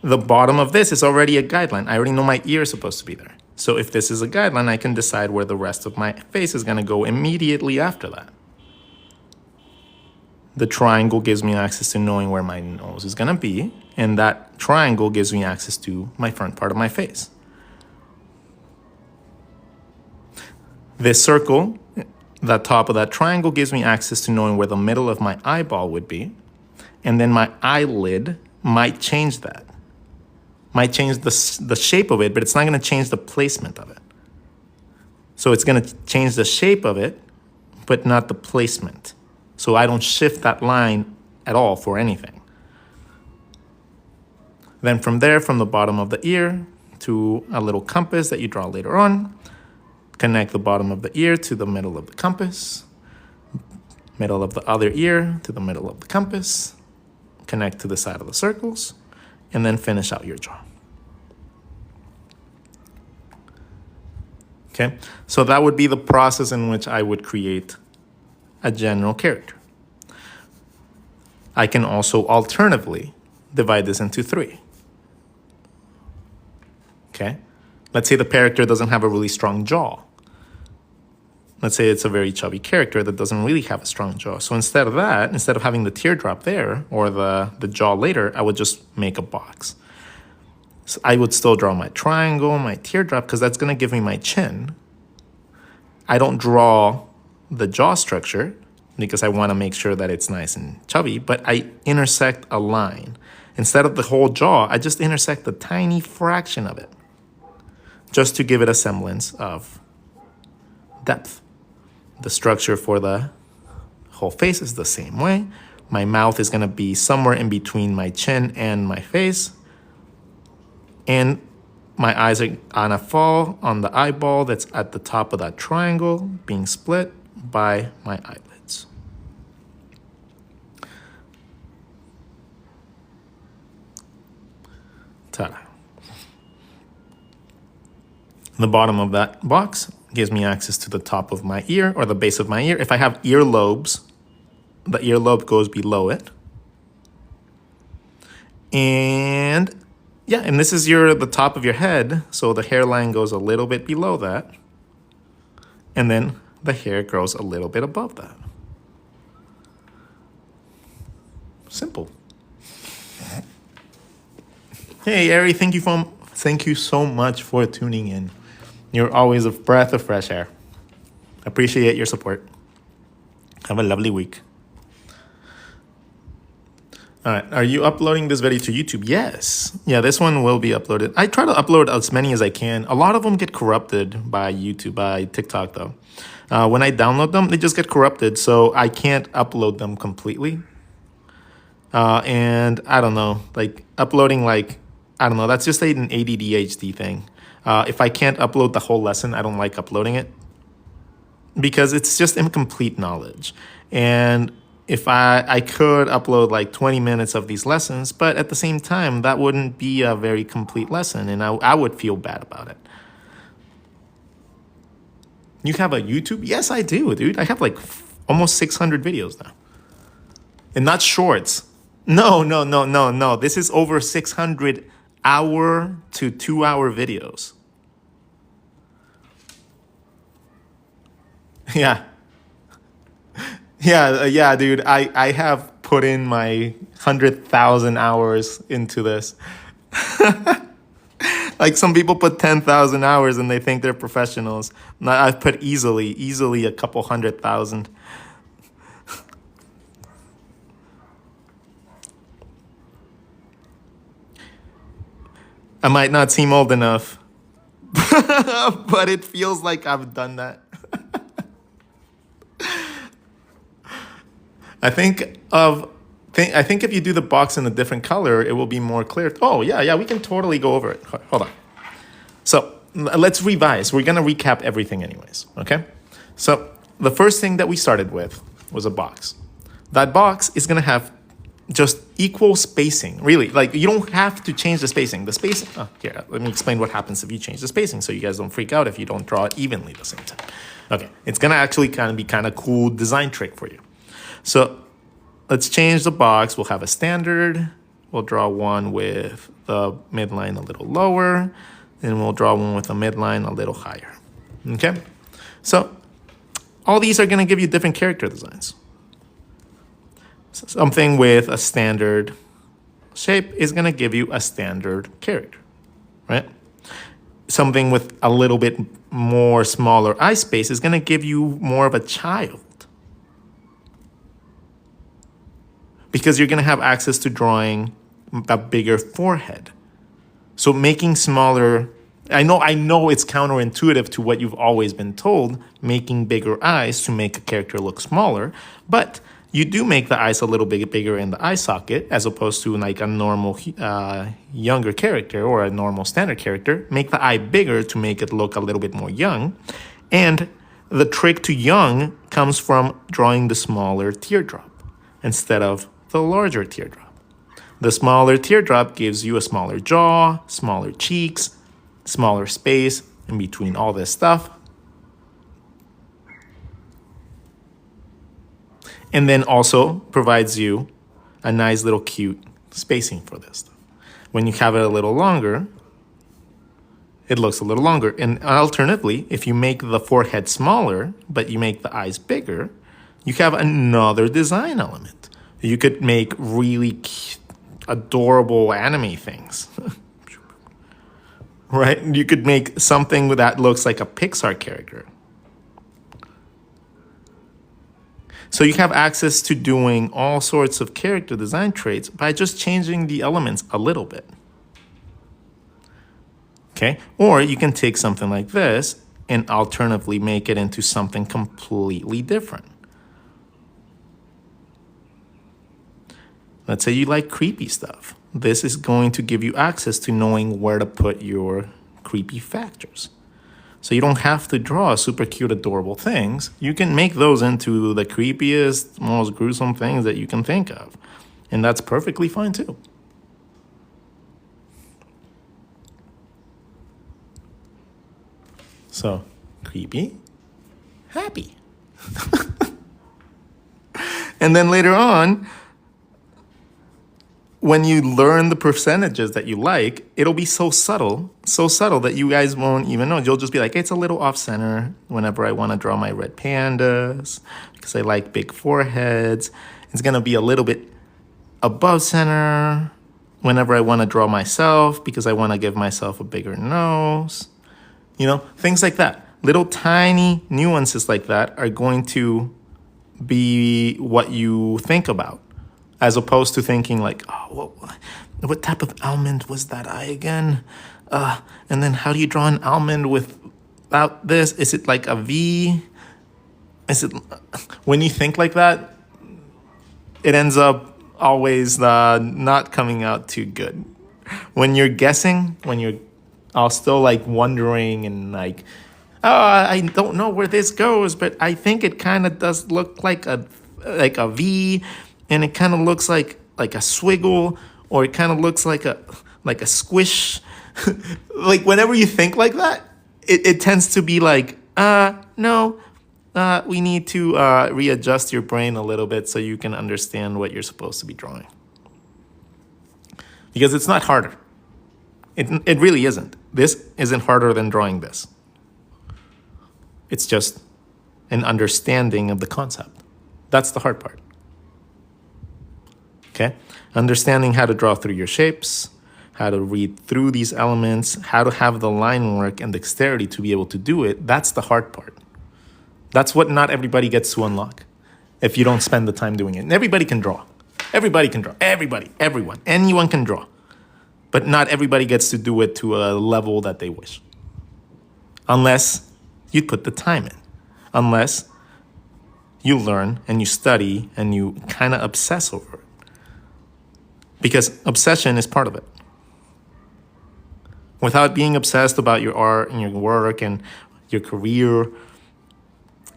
[SPEAKER 1] the bottom of this is already a guideline. I already know my ear is supposed to be there. So if this is a guideline, I can decide where the rest of my face is going to go immediately after that. The triangle gives me access to knowing where my nose is going to be, and that triangle gives me access to my front part of my face. This circle, the top of that triangle, gives me access to knowing where the middle of my eyeball would be, and then my eyelid might change that. might change the shape of it, but it's not going to change the placement of it. So it's going to change the shape of it, but not the placement. So I don't shift that line at all for anything. Then from there, from the bottom of the ear to a little compass that you draw later on, connect the bottom of the ear to the middle of the compass, middle of the other ear to the middle of the compass, connect to the side of the circles, and then finish out your jaw. Okay, so that would be the process in which I would create a general character. I can also alternatively divide this into 3. Okay, let's say the character doesn't have a really strong jaw. Let's say it's a very chubby character that doesn't really have a strong jaw. So instead of that, instead of having the teardrop there or the jaw later, I would just make a box. So I would still draw my triangle, my teardrop, because that's going to give me my chin. I don't draw the jaw structure because I want to make sure that it's nice and chubby, but I intersect a line. Instead of the whole jaw, I just intersect a tiny fraction of it, just to give it a semblance of depth. The structure for the whole face is the same way. My mouth is going to be somewhere in between my chin and my face. And my eyes are gonna fall on the eyeball that's at the top of that triangle, being split by my eyelids. Ta-da. The bottom of that box gives me access to the top of my ear or the base of my ear. If I have earlobes, the earlobe goes below it. And yeah, and this is the top of your head, so the hairline goes a little bit below that, and then the hair grows a little bit above that. Simple. Hey, Ari, thank you so much for tuning in. You're always a breath of fresh air. Appreciate your support. Have a lovely week. All right, are you uploading this video to YouTube? Yes. Yeah, this one will be uploaded. I try to upload as many as I can. A lot of them get corrupted by YouTube, by TikTok though. When I download them, they just get corrupted, so I can't upload them completely. And I don't know, like uploading I don't know, that's just an ADHD thing. If I can't upload the whole lesson, I don't like uploading it because it's just incomplete knowledge. And if I could upload like 20 minutes of these lessons, but at the same time, that wouldn't be a very complete lesson, and I would feel bad about it. You have a YouTube? Yes, I do, dude. I have like almost 600 videos now. And not shorts. No. This is over 600 hour to 2 hour videos. Yeah. Yeah, dude. I have put in my 100,000 hours into this. Like some people put 10,000 hours and they think they're professionals. I've put easily a couple 100,000. I might not seem old enough, but it feels like I've done that. I think if you do the box in a different color, it will be more clear. Oh, yeah, we can totally go over it. Hold on. So let's revise. We're going to recap everything anyways, okay? So the first thing that we started with was a box. That box is going to have just equal spacing, really. Like, you don't have to change the spacing. Here, let me explain what happens if you change the spacing so you guys don't freak out if you don't draw it evenly at the same time. Okay, it's going to actually be kind of cool design trick for you. So let's change the box. We'll have a standard. We'll draw one with the midline a little lower, and we'll draw one with the midline a little higher. Okay? So all these are going to give you different character designs. Something with a standard shape is going to give you a standard character, right? Something with a little bit more smaller eye space is going to give you more of a child. Because you're going to have access to drawing a bigger forehead. So making smaller, I know it's counterintuitive to what you've always been told, making bigger eyes to make a character look smaller, but you do make the eyes a little bit bigger in the eye socket as opposed to like a normal younger character or a normal standard character. Make the eye bigger to make it look a little bit more young. And the trick to young comes from drawing the smaller teardrop instead of the larger teardrop. The smaller teardrop gives you a smaller jaw, smaller cheeks, smaller space in between all this stuff. And then also provides you a nice little cute spacing for this stuff. When you have it a little longer, it looks a little longer. And alternatively, if you make the forehead smaller, but you make the eyes bigger, you have another design element. You could make really adorable anime things. Right? You could make something that looks like a Pixar character. So you have access to doing all sorts of character design traits by just changing the elements a little bit. Okay? Or you can take something like this and alternatively make it into something completely different. Let's say you like creepy stuff. This is going to give you access to knowing where to put your creepy factors. So you don't have to draw super cute, adorable things. You can make those into the creepiest, most gruesome things that you can think of. And that's perfectly fine too. So, creepy, happy. And then later on, when you learn the percentages that you like, it'll be so subtle that you guys won't even know. You'll just be like, it's a little off center whenever I want to draw my red pandas because I like big foreheads. It's going to be a little bit above center whenever I want to draw myself because I want to give myself a bigger nose. You know, things like that. Little tiny nuances like that are going to be what you think about, as opposed to thinking like, oh, what type of almond was that eye again? And then how do you draw an almond without this? Is it like a V? Is it? When you think like that, it ends up always not coming out too good. When you're guessing, when you're all still like wondering and like, I don't know where this goes, but I think it kind of does look like a V. And it kind of looks like a swiggle, or it kind of looks like a squish. Like whenever you think like that, it tends to be like, no, we need to readjust your brain a little bit so you can understand what you're supposed to be drawing. Because it's not harder. It really isn't. This isn't harder than drawing this. It's just an understanding of the concept. That's the hard part. Okay? Understanding how to draw through your shapes, how to read through these elements, how to have the line work and dexterity to be able to do it, that's the hard part. That's what not everybody gets to unlock if you don't spend the time doing it. And everybody can draw. Everybody can draw. Everybody, everyone, anyone can draw. But not everybody gets to do it to a level that they wish. Unless you put the time in. Unless you learn and you study and you kind of obsess over it. Because obsession is part of it. Without being obsessed about your art and your work and your career,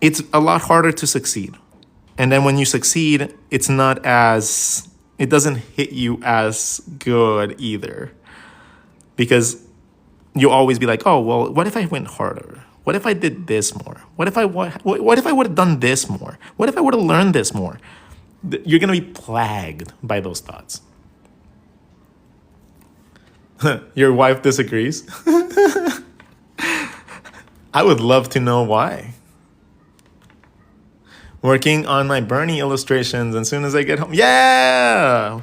[SPEAKER 1] it's a lot harder to succeed. And then when you succeed, it doesn't hit you as good either. Because you'll always be like, oh, well, what if I went harder? What if I did this more? What if I would have done this more? What if I would have learned this more? You're going to be plagued by those thoughts. Your wife disagrees? I would love to know why. Working on my Bernie illustrations as soon as I get home. Yeah!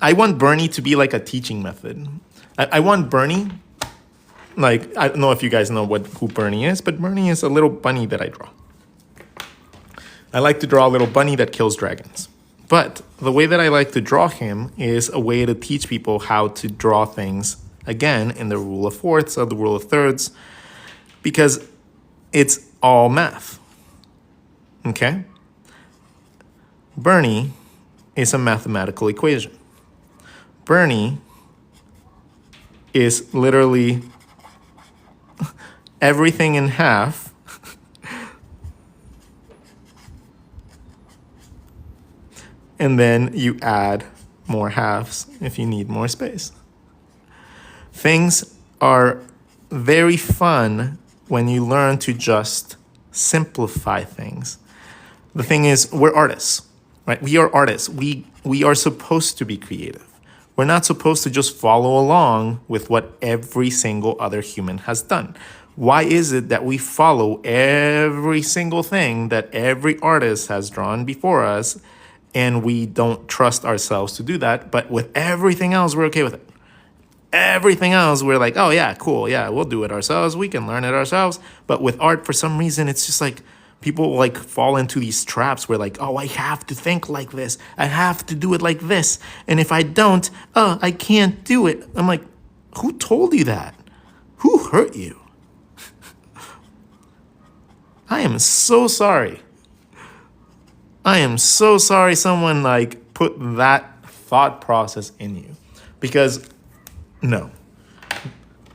[SPEAKER 1] I want Bernie to be like a teaching method. I want Bernie, like, I don't know if you guys know who Bernie is, but Bernie is a little bunny that I draw. I like to draw a little bunny that kills dragons. But the way that I like to draw him is a way to teach people how to draw things again, in the rule of fourths or the rule of thirds, because it's all math. Okay? Bernie is a mathematical equation. Bernie is literally everything in half and then you add more halves if you need more space. Things are very fun when you learn to just simplify things. The thing is, we're artists, right? We are artists. We are supposed to be creative. We're not supposed to just follow along with what every single other human has done. Why is it that we follow every single thing that every artist has drawn before us, and we don't trust ourselves to do that, but with everything else, we're okay with it? Everything else, we're like, oh yeah, cool, yeah, we'll do it ourselves, we can learn it ourselves. But with art, for some reason, it's just like, people like fall into these traps where like, oh, I have to think like this. I have to do it like this. And if I don't, I can't do it. I'm like, who told you that? Who hurt you? I am so sorry. I am so sorry someone like put that thought process in you. Because no,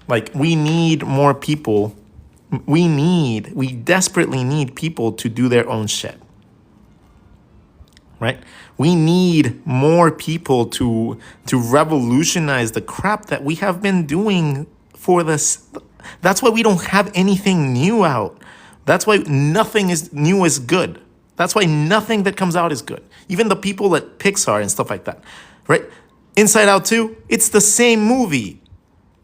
[SPEAKER 1] like we need more people. We desperately need people to do their own shit, right? We need more people to revolutionize the crap that we have been doing for this. That's why we don't have anything new out. That's why nothing is new is good. That's why nothing that comes out is good. Even the people at Pixar and stuff like that, right? Inside Out 2, it's the same movie.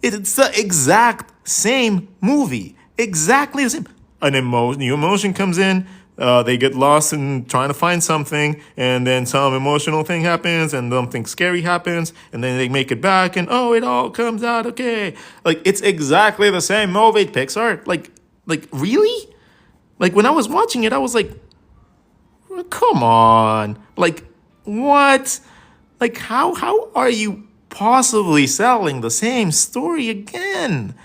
[SPEAKER 1] It's the exact same movie. Exactly the same. New emotion comes in. They get lost in trying to find something, and then some emotional thing happens, and something scary happens, and then they make it back, and oh, it all comes out okay. Like it's exactly the same movie, Pixar. Like really? Like when I was watching it, I was like, come on. Like what? Like how are you possibly selling the same story again?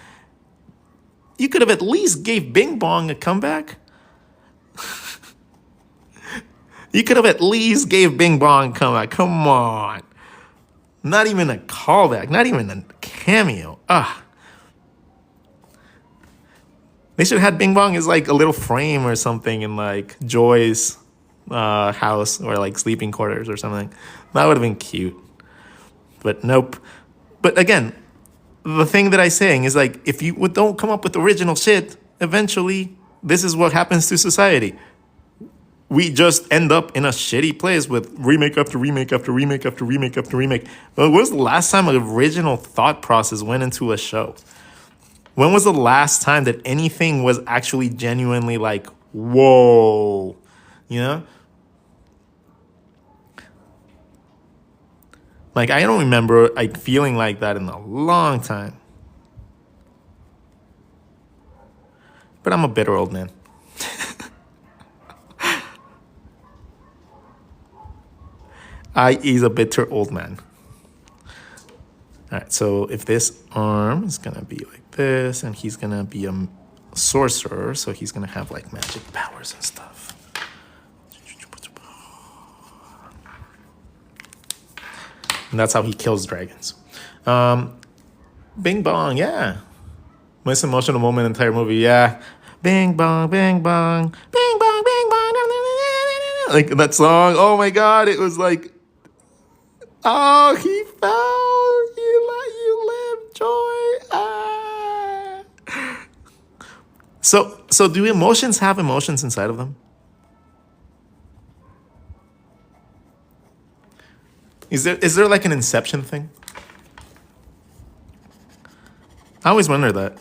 [SPEAKER 1] You could have at least gave Bing Bong a comeback. You could have at least gave Bing Bong a comeback. Come on. Not even a callback. Not even a cameo. They should have had Bing Bong as like a little frame or something in like Joy's house or like sleeping quarters or something. That would have been cute. But nope. But again, the thing that I'm saying is like, if you don't come up with original shit, eventually this is what happens to society. We just end up in a shitty place with remake after remake after remake after remake after remake. When was the last time an original thought process went into a show? When was the last time that anything was actually genuinely like, whoa, you know? Like, I don't remember like feeling like that in a long time. But I'm a bitter old man. He's a bitter old man. All right, so if this arm is going to be like this, and he's going to be a sorcerer, so he's going to have like magic powers and stuff. And that's how he kills dragons. Bing bong, yeah. Most emotional moment in the entire movie, yeah. Bing bong, bing bong, bing bong, bing bong. Like that song, oh my God, it was like, oh, he fell, you let you live joy. So do emotions have emotions inside of them? Is there like an inception thing? I always wonder that.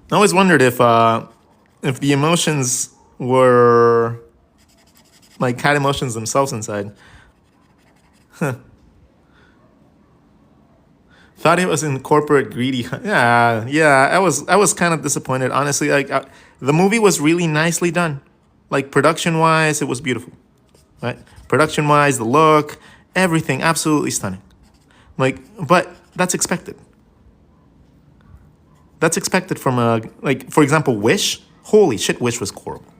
[SPEAKER 1] I always wondered if the emotions were like had emotions themselves inside. Thought it was in corporate greedy. Yeah. I was kind of disappointed, honestly. Like the movie was really nicely done. Like production wise, it was beautiful. Right? Production wise, the look, everything absolutely stunning. Like, but that's expected. That's expected from a, like, for example, Wish. Holy shit, Wish was horrible.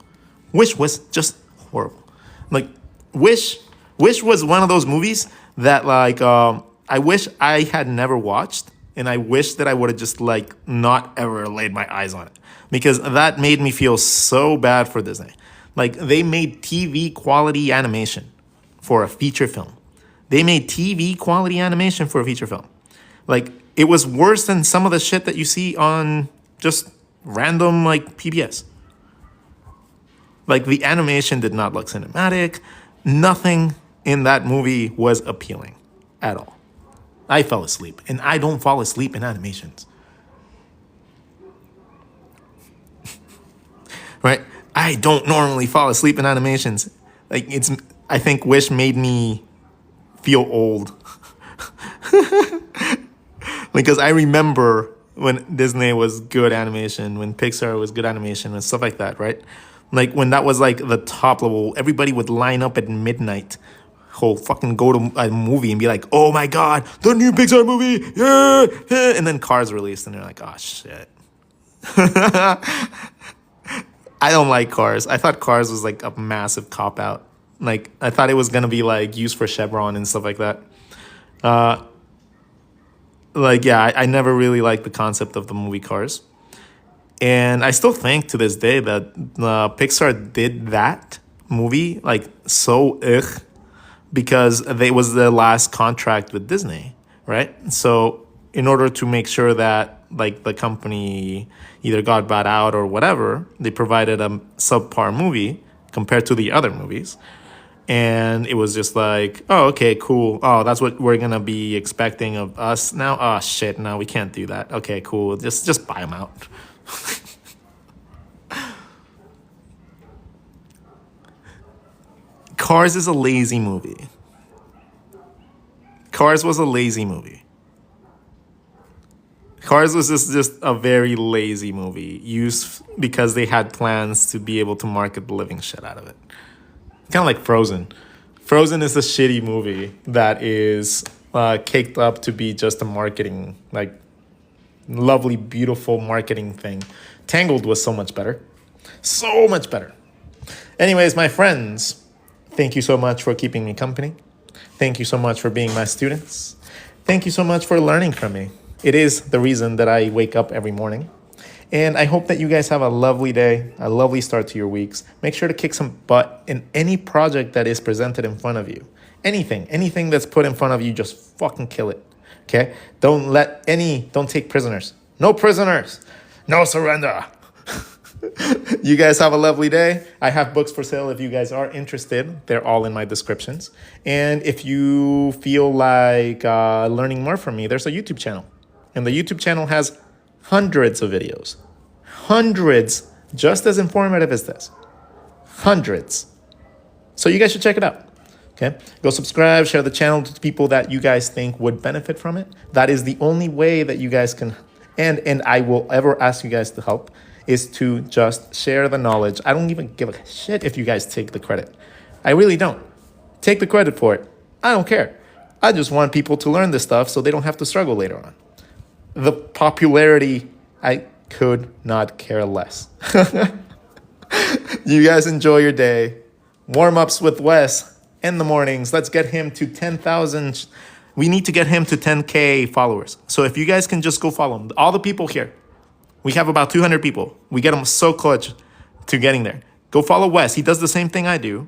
[SPEAKER 1] Wish was just horrible. Like, Wish, Wish was one of those movies that, like, I wish I had never watched, and I wish that I would have just, like, not ever laid my eyes on it, because that made me feel so bad for Disney. Like, they made TV quality animation for a feature film. They made TV quality animation for a feature film. Like, it was worse than some of the shit that you see on just random, like, PBS. Like, the animation did not look cinematic. Nothing in that movie was appealing at all. I fell asleep, and I don't fall asleep in animations. Right? I don't normally fall asleep in animations. Like, I think Wish made me feel old. Because I remember when Disney was good animation, when Pixar was good animation, and stuff like that, right? Like, when that was, like, the top level, everybody would line up at midnight, fucking go to a movie and be like, oh my God, the new Pixar movie, yeah! And then Cars released, and they're like, oh, shit. I don't like Cars. I thought Cars was, like, a massive cop-out. Like, I thought it was going to be, like, used for Chevron and stuff like that. Like, yeah, I never really liked the concept of the movie Cars. And I still think to this day that Pixar did that movie, like, so because it was the last contract with Disney, right? So in order to make sure that, like, the company either got bought out or whatever, they provided a subpar movie compared to the other movies. And it was just like, oh, okay, cool. Oh, that's what we're going to be expecting of us now? Oh, shit, no, we can't do that. Okay, cool. Just buy them out. Cars is a lazy movie. Cars was a lazy movie. Cars was just a very lazy movie, used because they had plans to be able to market the living shit out of it. Kind of like Frozen. Frozen is a shitty movie that is caked up to be just a marketing, like, lovely, beautiful marketing thing. Tangled was so much better. So much better. Anyways, my friends, thank you so much for keeping me company. Thank you so much for being my students. Thank you so much for learning from me. It is the reason that I wake up every morning. And I hope that you guys have a lovely day, a lovely start to your weeks. Make sure to kick some butt in any project that is presented in front of you. Anything that's put in front of you, just fucking kill it. Okay? Don't take prisoners. No prisoners. No surrender. You guys have a lovely day. I have books for sale if you guys are interested. They're all in my descriptions. And if you feel like learning more from me, there's a YouTube channel. And the YouTube channel has hundreds of videos. Hundreds, just as informative as this. Hundreds. So you guys should check it out. Okay? Go subscribe, share the channel to people that you guys think would benefit from it. That is the only way that you guys can, and I will ever ask you guys to help, is to just share the knowledge. I don't even give a shit if you guys take the credit. I really don't. Take the credit for it. I don't care. I just want people to learn this stuff so they don't have to struggle later on. The popularity, I could not care less. You guys enjoy your day. Warm-ups with Wes in the mornings. Let's get him to 10,000. We need to get him to 10K followers. So if you guys can just go follow him. All the people here. We have about 200 people. We get them so close to getting there. Go follow Wes. He does the same thing I do,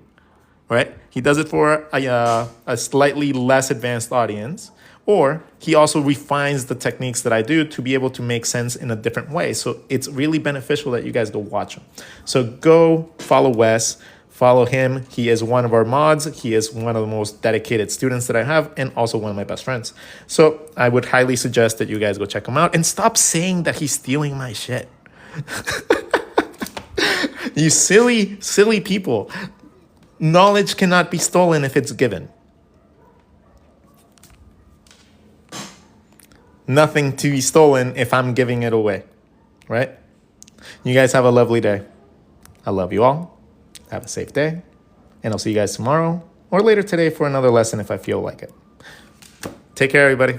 [SPEAKER 1] right? He does it for a slightly less advanced audience. Or he also refines the techniques that I do to be able to make sense in a different way. So it's really beneficial that you guys go watch him. So go follow Wes, follow him. He is one of our mods. He is one of the most dedicated students that I have and also one of my best friends. So I would highly suggest that you guys go check him out and stop saying that he's stealing my shit. You silly, silly people. Knowledge cannot be stolen if it's given. Nothing to be stolen if I'm giving it away, right? You guys have a lovely day. I love you all. Have a safe day. And I'll see you guys tomorrow or later today for another lesson if I feel like it. Take care, everybody.